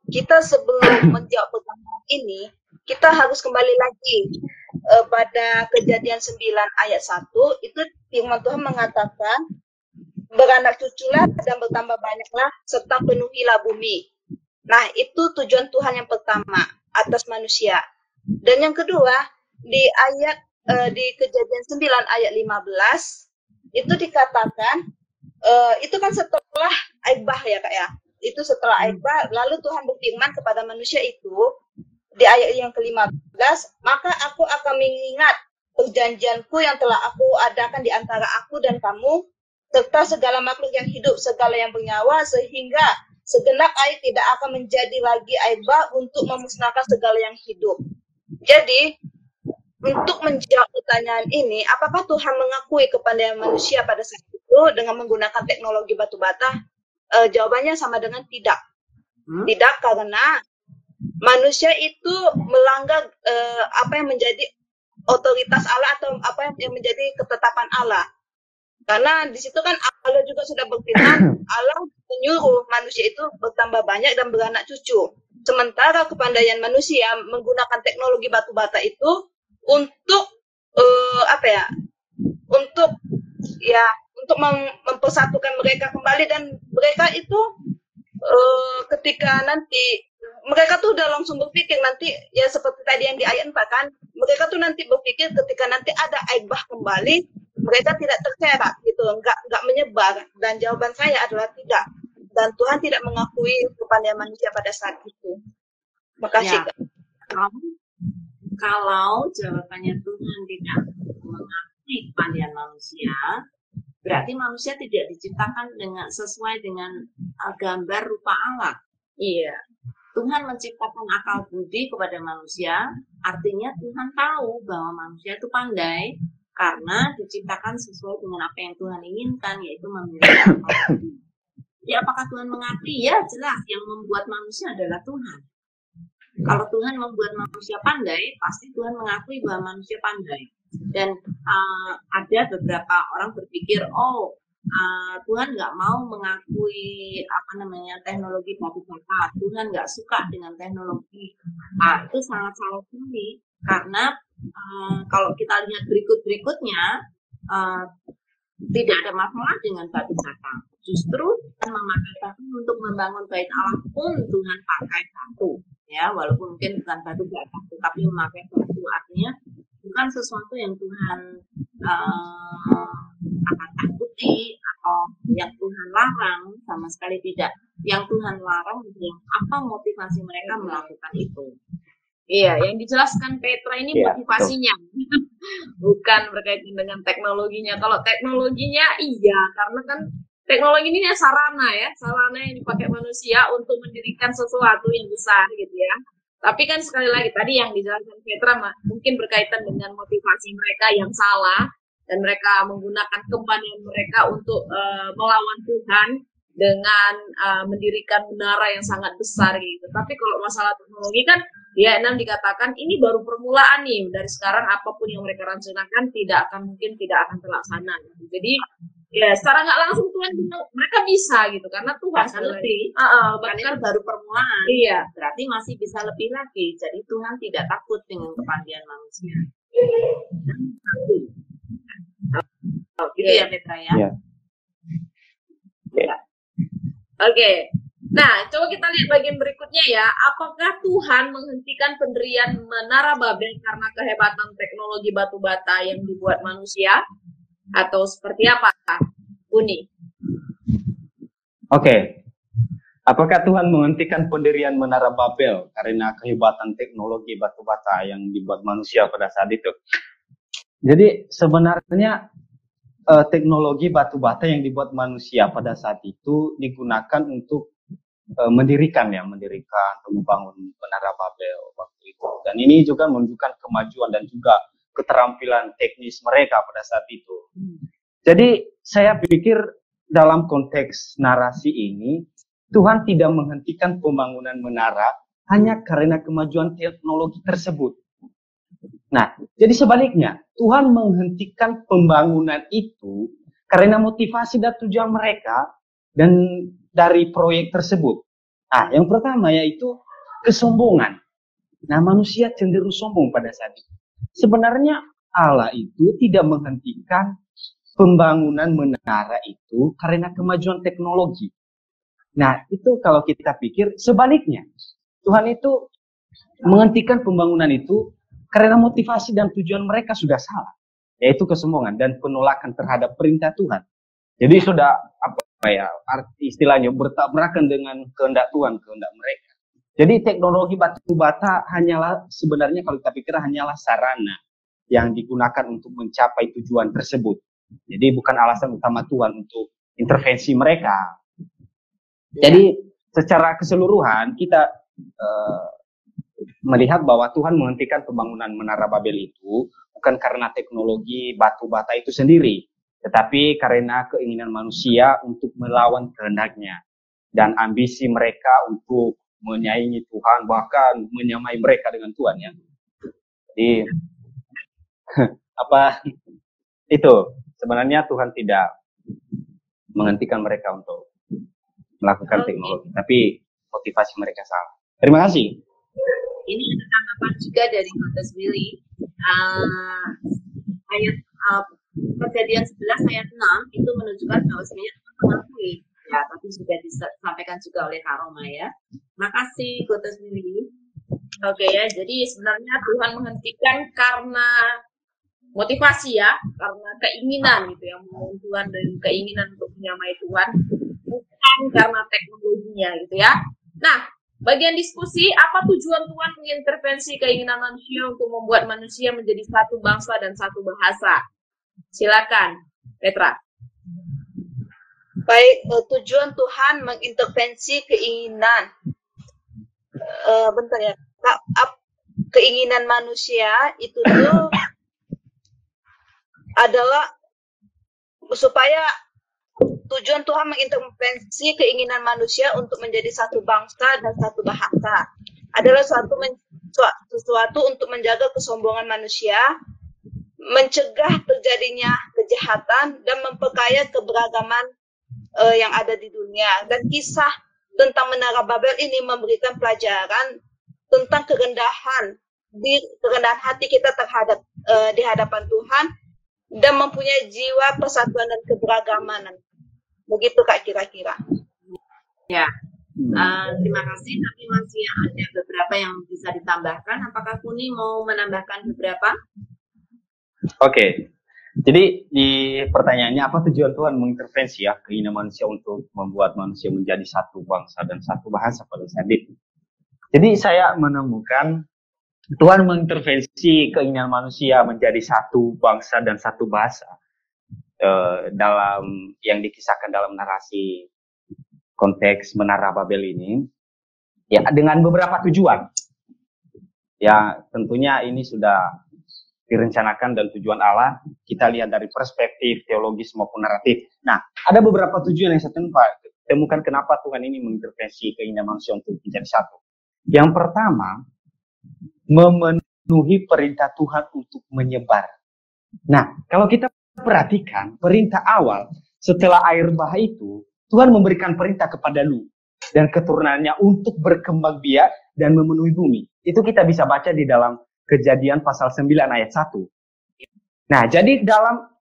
Kita sebelum menjawab pertanyaan ini, kita harus kembali lagi pada Kejadian 9 ayat 1, itu firman Tuhan mengatakan, beranak cuculah dan bertambah banyaklah, serta penuhilah bumi. Nah, itu tujuan Tuhan yang pertama atas manusia. Dan yang kedua, di ayat di Kejadian 9 ayat 15 itu dikatakan itu kan setelah aibah ya Kak ya. Itu setelah aibah, lalu Tuhan berfirman kepada manusia itu di ayat yang ke-15, maka aku akan mengingat perjanjianku yang telah aku adakan di antara aku dan kamu serta segala makhluk yang hidup, segala yang bernyawa, sehingga segenap air tidak akan menjadi lagi aibah untuk memusnahkan segala yang hidup. Jadi untuk menjawab pertanyaan ini, apakah Tuhan mengakui kepandaian manusia pada saat itu dengan menggunakan teknologi batu bata? Jawabannya sama dengan tidak. Tidak, karena manusia itu melanggar apa yang menjadi otoritas Allah atau apa yang menjadi ketetapan Allah. Karena di situ kan Allah juga sudah berfirman, Allah menyuruh manusia itu bertambah banyak dan beranak cucu. Sementara kepandaian manusia menggunakan teknologi batu bata itu untuk untuk mempersatukan mereka kembali, dan mereka itu ketika nanti mereka tuh udah langsung berpikir nanti ya seperti tadi yang di ayat 4 kan, mereka tuh nanti berpikir ketika nanti ada aibah kembali mereka tidak terserak gitu, nggak menyebar, dan jawaban saya adalah tidak, dan Tuhan tidak mengakui kepandaian manusia pada saat itu. Makasih ya. Kalau jawabannya Tuhan tidak mengakui kepandaian manusia, berarti manusia tidak diciptakan sesuai dengan gambar rupa Allah. Iya. Tuhan menciptakan akal budi kepada manusia, artinya Tuhan tahu bahwa manusia itu pandai karena diciptakan sesuai dengan apa yang Tuhan inginkan, yaitu memiliki akal budi. Ya, apakah Tuhan mengakui? Ya, jelas yang membuat manusia adalah Tuhan. Kalau Tuhan membuat manusia pandai, pasti Tuhan mengakui bahwa manusia pandai. Dan ada beberapa orang berpikir, Tuhan nggak mau mengakui teknologi batu bata. Tuhan nggak suka dengan teknologi. Itu sangat salah sekali. Karena kalau kita lihat berikutnya, tidak ada masalah dengan batu bata. Justru Tuhan memakai batu untuk membangun bait Allah pun Tuhan pakai batu. Ya, walaupun mungkin bukan batu bata, tapi memakai batu, artinya bukan sesuatu yang Tuhan akan takuti atau yang Tuhan larang, sama sekali tidak. Yang Tuhan larang adalah apa motivasi mereka melakukan itu. Iya, yang dijelaskan Petra ini motivasinya, bukan berkaitan dengan teknologinya. Kalau teknologinya iya, karena kan teknologi ini sarana yang dipakai manusia untuk mendirikan sesuatu yang besar gitu ya. Tapi kan sekali lagi tadi yang dijelaskan Petra mungkin berkaitan dengan motivasi mereka yang salah dan mereka menggunakan kembalian mereka untuk melawan Tuhan dengan mendirikan menara yang sangat besar gitu. Tapi kalau masalah teknologi kan ya Enam dikatakan ini baru permulaan nih, dari sekarang apapun yang mereka rencanakan tidak akan terlaksana gitu. Jadi ya secara nggak langsung Tuhan mereka bisa gitu karena Tuhan bahkan lebih bahkan baru permulaan, iya, berarti masih bisa lebih lagi. Jadi Tuhan tidak takut dengan kepandaian manusia. Gitu ya Petra ya. Iya. Oke. Nah, coba kita lihat bagian berikutnya ya. Apakah Tuhan menghentikan pendirian Menara Babel karena kehebatan teknologi batu bata yang dibuat manusia? Atau seperti apa, Uni? Oke. Apakah Tuhan menghentikan pendirian Menara Babel karena kehebatan teknologi batu bata yang dibuat manusia pada saat itu? Jadi sebenarnya teknologi batu bata yang dibuat manusia pada saat itu digunakan untuk mendirikan atau membangun Menara Babel waktu itu. Dan ini juga menunjukkan kemajuan dan juga keterampilan teknis mereka pada saat itu. Jadi saya pikir dalam konteks narasi ini Tuhan tidak menghentikan pembangunan menara hanya karena kemajuan teknologi tersebut. Nah, jadi sebaliknya, Tuhan menghentikan pembangunan itu karena motivasi dan tujuan mereka dan dari proyek tersebut. Nah, yang pertama yaitu kesombongan. Nah, manusia cenderung sombong pada saat itu. Sebenarnya Allah itu tidak menghentikan pembangunan menara itu karena kemajuan teknologi. Nah, itu kalau kita pikir sebaliknya. Tuhan itu menghentikan pembangunan itu karena motivasi dan tujuan mereka sudah salah, yaitu kesombongan dan penolakan terhadap perintah Tuhan. Jadi sudah istilahnya bertabrakan dengan kehendak Tuhan, kehendak mereka. Jadi teknologi batu bata hanyalah sebenarnya kalau kita pikir hanyalah sarana yang digunakan untuk mencapai tujuan tersebut. Jadi bukan alasan utama Tuhan untuk intervensi mereka. Jadi secara keseluruhan kita melihat bahwa Tuhan menghentikan pembangunan Menara Babel itu bukan karena teknologi batu bata itu sendiri, tetapi karena keinginan manusia untuk melawan kehendaknya dan ambisi mereka untuk menyaingi Tuhan, bahkan menyamai mereka dengan Tuhan ya. Jadi itu sebenarnya Tuhan tidak menghentikan mereka untuk melakukan teknologi, tapi motivasi mereka salah. Terima kasih. Ini ada tanggapan juga dari Kotes Willy. Ayat Kejadian 11 ayat 6 itu menunjukkan bahwa sebenarnya Tuhan mengakui. Ya, tapi sudah disampaikan juga oleh Kak Roma ya. Makasih Kotes Willy. Oke ya, jadi sebenarnya Tuhan menghentikan karena motivasi ya, karena keinginan gitu ya, membangun Tuhan dan keinginan untuk menyamai Tuhan, bukan karena teknologinya gitu ya. Nah, bagian diskusi, apa tujuan Tuhan mengintervensi keinginan manusia untuk membuat manusia menjadi satu bangsa dan satu bahasa? Silakan, Petra. Baik, tujuan Tuhan mengintervensi keinginan. Bentar ya, keinginan manusia itu tuh adalah supaya tujuan Tuhan mengintervensi keinginan manusia untuk menjadi satu bangsa dan satu bahasa adalah sesuatu untuk menjaga kesombongan manusia, mencegah terjadinya kejahatan, dan memperkaya keberagaman yang ada di dunia. Dan kisah tentang Menara Babel ini memberikan pelajaran tentang kerendahan hati kita terhadap di hadapan Tuhan dan mempunyai jiwa persatuan dan keberagaman. Begitu Kak kira-kira. Ya, terima kasih. Tapi masih ada beberapa yang bisa ditambahkan. Apakah Kuni mau menambahkan beberapa? Oke. Jadi di pertanyaannya apa tujuan Tuhan mengintervensi ya keinginan manusia untuk membuat manusia menjadi satu bangsa dan satu bahasa pada saat itu. Jadi saya menemukan Tuhan mengintervensi keinginan manusia menjadi satu bangsa dan satu bahasa dalam yang dikisahkan dalam narasi konteks Menara Babel ini ya dengan beberapa tujuan. Ya, tentunya ini sudah direncanakan dan tujuan Allah. Kita lihat dari perspektif teologis maupun naratif. Nah, ada beberapa tujuan yang saya temukan kenapa Tuhan ini mengintervensi keinginan manusia untuk menjadi satu. Yang pertama, memenuhi perintah Tuhan untuk menyebar. Nah, kalau kita perhatikan perintah awal setelah air bah itu, Tuhan memberikan perintah kepada Nuh dan keturunannya untuk berkembang biak dan memenuhi bumi. Itu kita bisa baca di dalam Kejadian pasal 9 ayat 1. Nah, jadi dalam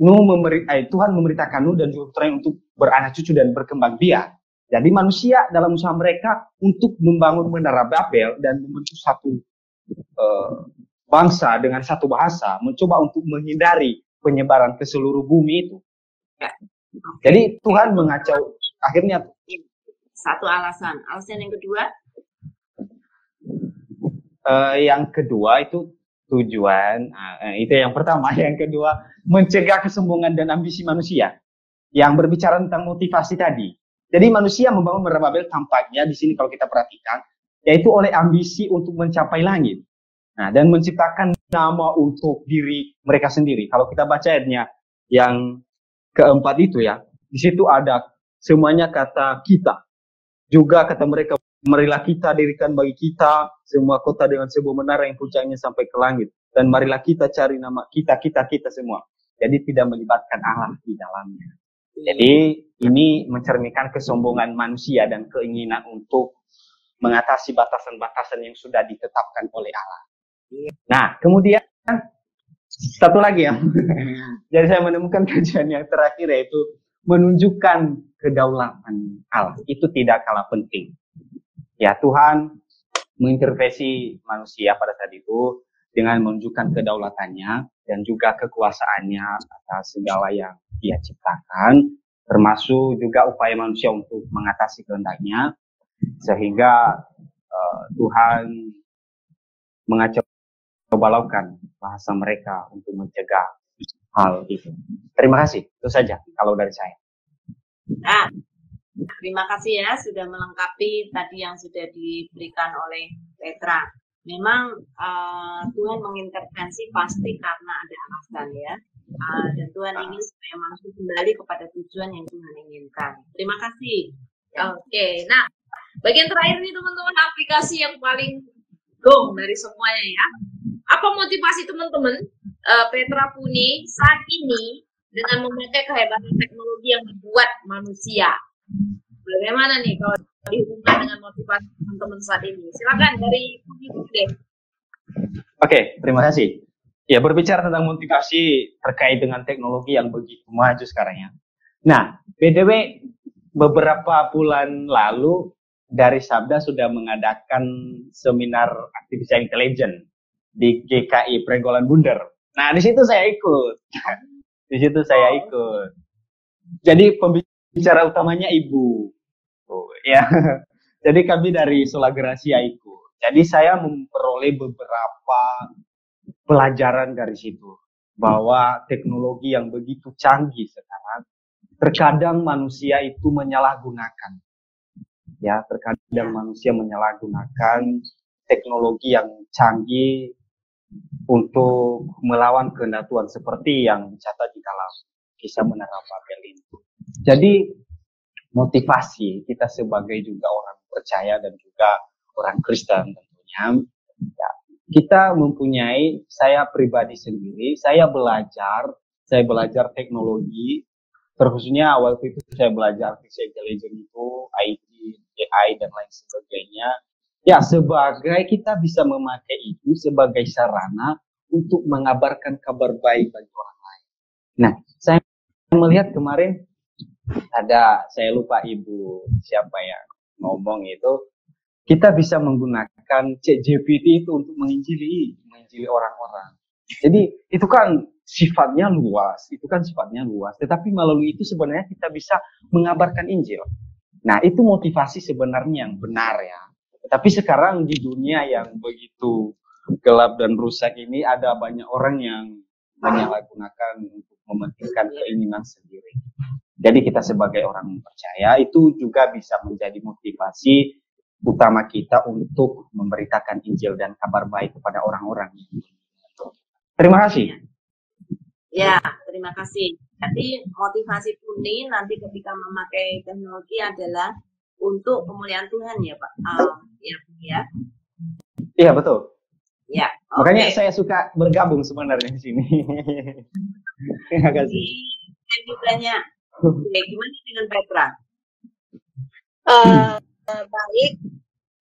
Tuhan memerintahkan Nuh dan juga keturunannya untuk beranak cucu dan berkembang biak. Jadi manusia dalam usaha mereka untuk membangun menara Babel dan membentuk satu bangsa dengan satu bahasa, mencoba untuk menghindari penyebaran ke seluruh bumi itu. Jadi Tuhan mengacau akhirnya. Satu alasan. Alasan yang kedua? Yang kedua itu tujuan. Itu yang pertama. Yang kedua, mencegah kesombongan dan ambisi manusia. Yang berbicara tentang motivasi tadi. Jadi manusia membangun menara Babel tampaknya di sini kalau kita perhatikan, yaitu oleh ambisi untuk mencapai langit. Nah, dan menciptakan nama untuk diri mereka sendiri. Kalau kita baca ayatnya yang keempat itu ya, di situ ada semuanya kata kita. Juga kata mereka, marilah kita dirikan bagi kita semua kota dengan sebuah menara yang puncaknya sampai ke langit. Dan marilah kita cari nama kita semua. Jadi tidak melibatkan Allah di dalamnya. Jadi ini mencerminkan kesombongan manusia dan keinginan untuk mengatasi batasan-batasan yang sudah ditetapkan oleh Allah. Nah, kemudian satu lagi ya. Jadi saya menemukan kajian yang terakhir yaitu menunjukkan kedaulatan Allah. Itu tidak kalah penting. Ya, Tuhan mengintervensi manusia pada saat itu dengan menunjukkan kedaulatannya dan juga kekuasaannya atas segala yang Dia ciptakan, termasuk juga upaya manusia untuk mengatasi kehendaknya, sehingga Tuhan mengacau balaukan bahasa mereka untuk mencegah hal itu. Terima kasih. Itu saja kalau dari saya. Nah, terima kasih ya sudah melengkapi tadi yang sudah diberikan oleh Petra. Memang Tuhan mengintervensi pasti karena ada alasan ya. Dan Tuhan ingin supaya manusia kembali kepada tujuan yang Tuhan inginkan. Terima kasih. Oke, nah bagian terakhir nih teman-teman, aplikasi yang paling gong dari semuanya ya. Apa motivasi teman-teman Petra Puni saat ini dengan memakai kehebatan teknologi yang dibuat manusia? Bagaimana nih kalau dihubungkan dengan motivasi teman-teman saat ini? Silakan dari Puni deh. Oke, terima kasih. Ya, berbicara tentang motivasi terkait dengan teknologi yang begitu maju sekarang ya. Nah, BTW beberapa bulan lalu dari Sabda sudah mengadakan seminar artificial intelligence di GKI Preggolan Bunder. Nah, di situ saya ikut. Jadi pembicara utamanya Ibu. Ya. Jadi kami dari Sola Gracia ikut. Jadi saya memperoleh beberapa pelajaran dari situ. Bahwa teknologi yang begitu canggih sekarang, terkadang manusia itu menyalahgunakan. Ya, terkadang manusia menyalahgunakan teknologi yang canggih untuk melawan kehendak Tuhan seperti yang dicatat di dalam kisah menara Babel itu. Jadi motivasi kita sebagai juga orang percaya dan juga orang Kristen tentunya, ya, kita mempunyai, saya pribadi sendiri, saya belajar teknologi, terkhususnya waktu itu saya belajar artificial intelligence itu, IT, AI dan lain sebagainya. Ya, sebagai kita bisa memakai itu sebagai sarana untuk mengabarkan kabar baik bagi orang lain. Nah, saya melihat kemarin ada, saya lupa Ibu siapa yang ngomong itu, kita bisa menggunakan ChatGPT itu untuk menginjili orang-orang. Jadi itu kan sifatnya luas, tetapi melalui itu sebenarnya kita bisa mengabarkan Injil. Nah, itu motivasi sebenarnya yang benar ya. Tapi sekarang di dunia yang begitu gelap dan rusak ini ada banyak orang yang menyalahgunakan untuk mementingkan keinginan sendiri. Jadi kita sebagai orang percaya itu juga bisa menjadi motivasi utama kita untuk memberitakan Injil dan kabar baik kepada orang-orang. Terima kasih. Ya, terima kasih. Jadi motivasi Puni nanti ketika memakai teknologi adalah untuk kemuliaan Tuhan ya Pak. Ya. Iya betul. Ya. Makanya saya suka bergabung sebenarnya di sini. Terima kasih. Terima kasih banyak. Oke, gimana dengan Petra? Baik.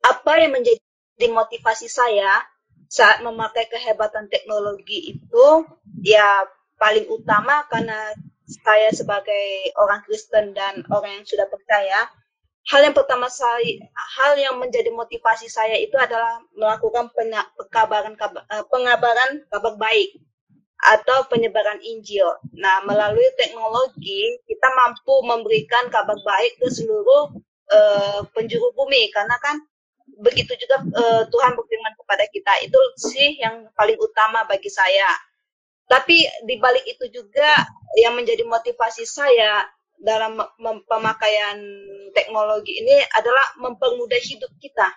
Apa yang menjadi motivasi saya saat memakai kehebatan teknologi itu ya paling utama karena saya sebagai orang Kristen dan orang yang sudah percaya, hal yang menjadi motivasi saya itu adalah melakukan pengabaran kabar baik atau penyebaran Injil. Nah, melalui teknologi kita mampu memberikan kabar baik ke seluruh penjuru bumi, karena kan begitu juga Tuhan berfirman kepada kita. Itu sih yang paling utama bagi saya. Tapi di balik itu juga yang menjadi motivasi saya dalam pemakaian teknologi ini adalah mempermudah hidup kita.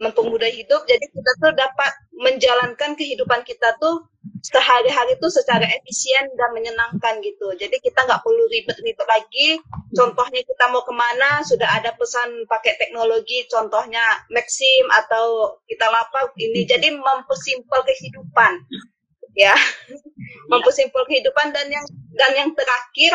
Mempermudah hidup, jadi kita tuh dapat menjalankan kehidupan kita tuh sehari-hari tuh secara efisien dan menyenangkan gitu. Jadi kita nggak perlu ribet-ribet lagi. Contohnya kita mau kemana, sudah ada pesan pakai teknologi, contohnya Maxim atau kita lapar ini. Jadi mempersimpel kehidupan. Ya, mempersimpel kehidupan, dan yang terakhir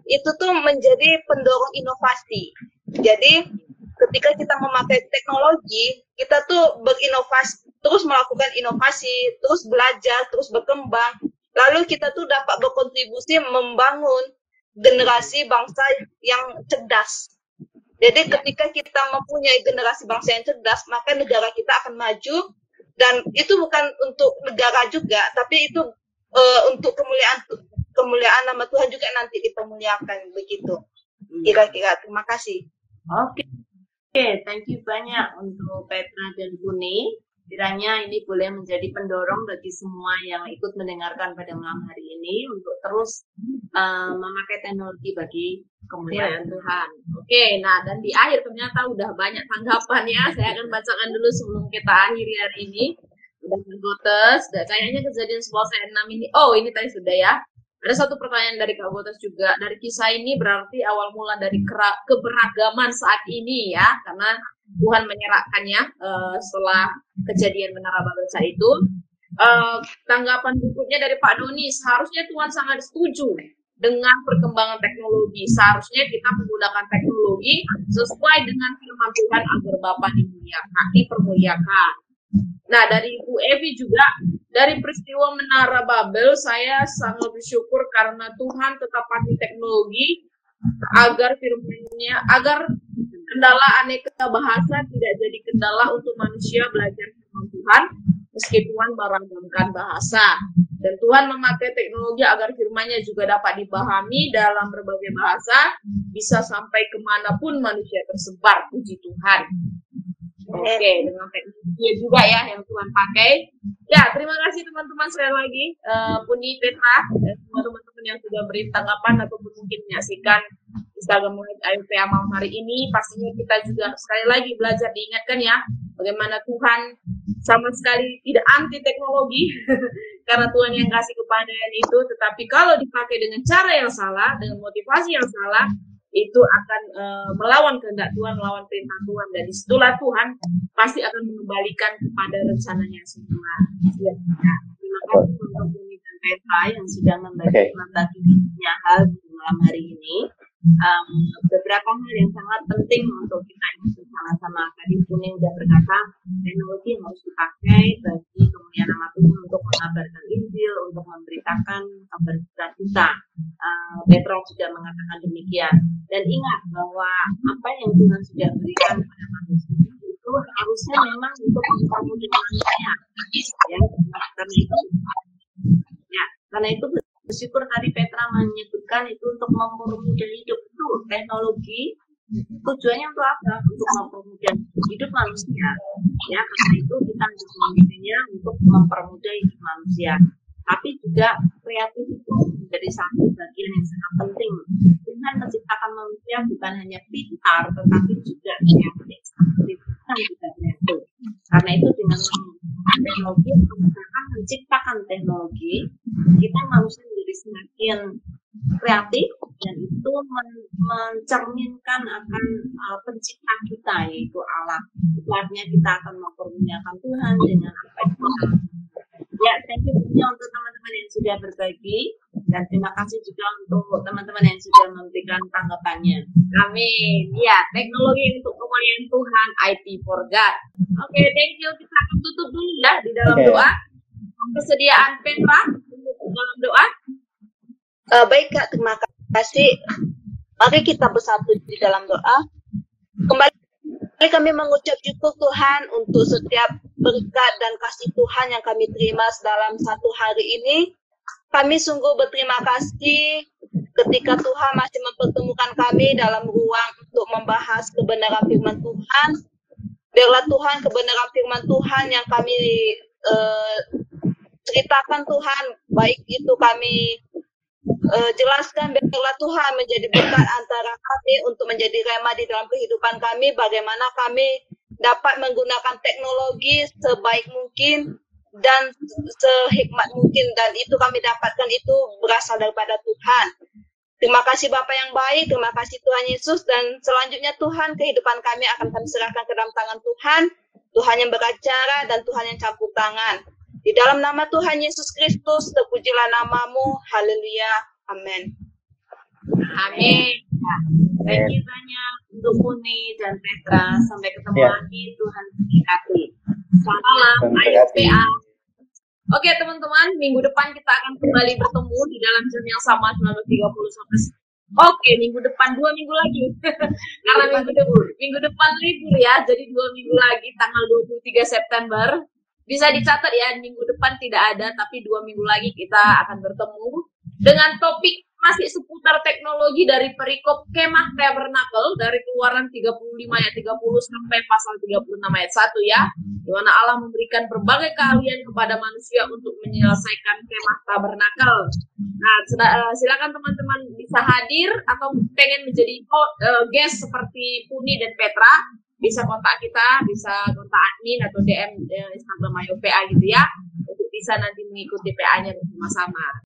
itu tuh menjadi pendorong inovasi. Jadi ketika kita memakai teknologi, kita tuh berinovasi, terus melakukan inovasi, terus belajar, terus berkembang. Lalu kita tuh dapat berkontribusi membangun generasi bangsa yang cerdas. Jadi ketika kita mempunyai generasi bangsa yang cerdas, maka negara kita akan maju. Dan itu bukan untuk negara juga, tapi itu untuk kemuliaan nama Tuhan juga nanti dipermuliakan begitu. Kira-kira. Terima kasih. Oke, thank you banyak untuk Petra dan Puni. Kiranya ini boleh menjadi pendorong bagi semua yang ikut mendengarkan pada malam hari ini untuk terus memakai teknologi bagi kemuliaan Tuhan. Oke, nah dan di akhir ternyata udah banyak tanggapan ya. Saya akan bacakan dulu sebelum kita akhiri hari ini. Udah Gotes, kayaknya kejadian 11 ayat 6 ini. Oh, ini tadi sudah ya. Ada satu pertanyaan dari Kak Gotes juga. Dari kisah ini berarti awal mula dari keberagaman saat ini ya, karena Tuhan menyerahkannya setelah kejadian Menara Babel saat itu. Tanggapan berikutnya dari Pak Doni, seharusnya Tuhan sangat setuju dengan perkembangan teknologi. Seharusnya kita menggunakan teknologi sesuai dengan firman Tuhan agar Bapa dipermuliakan. Nah, dari Bu Evi juga, dari peristiwa Menara Babel, saya sangat bersyukur karena Tuhan tetap pakai teknologi agar firman-Nya, agar kendala aneka bahasa tidak jadi kendala untuk manusia belajar firman Tuhan, meski Tuhan meragamkan bahasa. Dan Tuhan memakai teknologi agar firman-Nya juga dapat dipahami dalam berbagai bahasa, bisa sampai kemanapun manusia tersebar. Puji Tuhan. Oke, dengan teknologi juga ya yang Tuhan pakai. Ya, terima kasih teman-teman sekali lagi, Puni, Petra, dan semua teman-teman yang sudah beri tanggapan ataupun mungkin menyaksikan Instagram AUPA malam hari ini. Pastinya kita juga sekali lagi belajar diingatkan ya, bagaimana Tuhan sama sekali tidak anti teknologi, karena Tuhan yang kasih kepadanya itu, tetapi kalau dipakai dengan cara yang salah, dengan motivasi yang salah, itu akan melawan kehendak Tuhan, melawan perintah Tuhan, dan disitulah Tuhan pasti akan mengembalikan kepada rencananya semua. Ya. Terima kasih untuk Bumi dan Petra yang sudah membagi hal di malam hari ini. Beberapa hal yang sangat penting untuk kita ingat bersama-sama. Tadi Puni sudah berkata, teknologi harus dipakai bagi kemuliaan nama Tuhan untuk mengabarkan Injil, untuk memberitakan kabar kita. Petra sudah mengatakan demikian. Dan ingat bahwa apa yang Tuhan sudah berikan kepada manusia itu harusnya memang untuk mempermudah manusia. Ya, karena itu bersyukur tadi Petra menyebutkan itu untuk mempermudah hidup itu teknologi. Tujuannya untuk apa? Untuk mempermudah hidup manusia. Ya, karena itu kita harus memikirnya untuk mempermudah hidup manusia. Tapi juga kreatif itu menjadi satu bagian yang sangat penting. Tuhan menciptakan manusia bukan hanya pintar, tetapi juga kreatif. bukan tidaknya itu. Karena itu dengan teknologi atau misalkan menciptakan teknologi, kita manusia menjadi semakin kreatif dan itu mencerminkan akan pencipta kita yaitu Allah. Artinya kita akan mempermuliakan Tuhan dengan apa itu. Ya, thank you untuk teman-teman yang sudah berbagi dan terima kasih juga untuk teman-teman yang sudah memberikan tanggapannya. Amin. Ya, teknologi untuk kemuliaan Tuhan, IT for God. Oke, thank you. Kita akan tutup dulu ya di dalam doa. Kesediaan Petra untuk dalam doa. Baik Kak, terima kasih. Mari kita bersatu di dalam doa. Kembali kami mengucap syukur Tuhan untuk setiap berkat dan kasih Tuhan yang kami terima dalam satu hari ini. Kami sungguh berterima kasih ketika Tuhan masih mempertemukan kami dalam ruang untuk membahas kebenaran firman Tuhan. Biarlah Tuhan kebenaran firman Tuhan yang kami ceritakan Tuhan, baik itu kami jelaskan, biarlah Tuhan menjadi berkat antara kami untuk menjadi rema di dalam kehidupan kami, bagaimana kami dapat menggunakan teknologi sebaik mungkin dan sehikmat mungkin, dan itu kami dapatkan itu berasal daripada Tuhan. Terima kasih Bapa yang baik, terima kasih Tuhan Yesus, dan selanjutnya Tuhan kehidupan kami akan kami serahkan ke dalam tangan Tuhan, Tuhan yang beracara dan Tuhan yang campur tangan. Di dalam nama Tuhan Yesus Kristus, terpujilah namamu, haleluya, amin. Amin. Thank you banyak untuk Puni dan Petra. Sampai ketemu lagi. Tuhan memberkati. Selamat malam. Ayo PA. Oke teman-teman, minggu depan kita akan kembali bertemu di dalam jam yang sama 19.30 sampai. Oke, minggu depan 2 minggu lagi. Karena minggu depan libur ya, jadi 2 minggu lagi tanggal 23 September. Bisa dicatat ya, minggu depan tidak ada, tapi 2 minggu lagi kita akan bertemu dengan topik masih seputar teknologi dari perikop Kemah Tabernakel dari Keluaran 35 ayat 30 sampai pasal 36 ayat 1 ya, di mana Allah memberikan berbagai keahlian kepada manusia untuk menyelesaikan Kemah Tabernakel. Nah, silakan teman-teman bisa hadir atau pengen menjadi guest seperti Puni dan Petra, bisa kontak kita, bisa kontak admin atau DM Instagram Ayo PA gitu ya, untuk bisa nanti mengikuti PA-nya bersama-sama.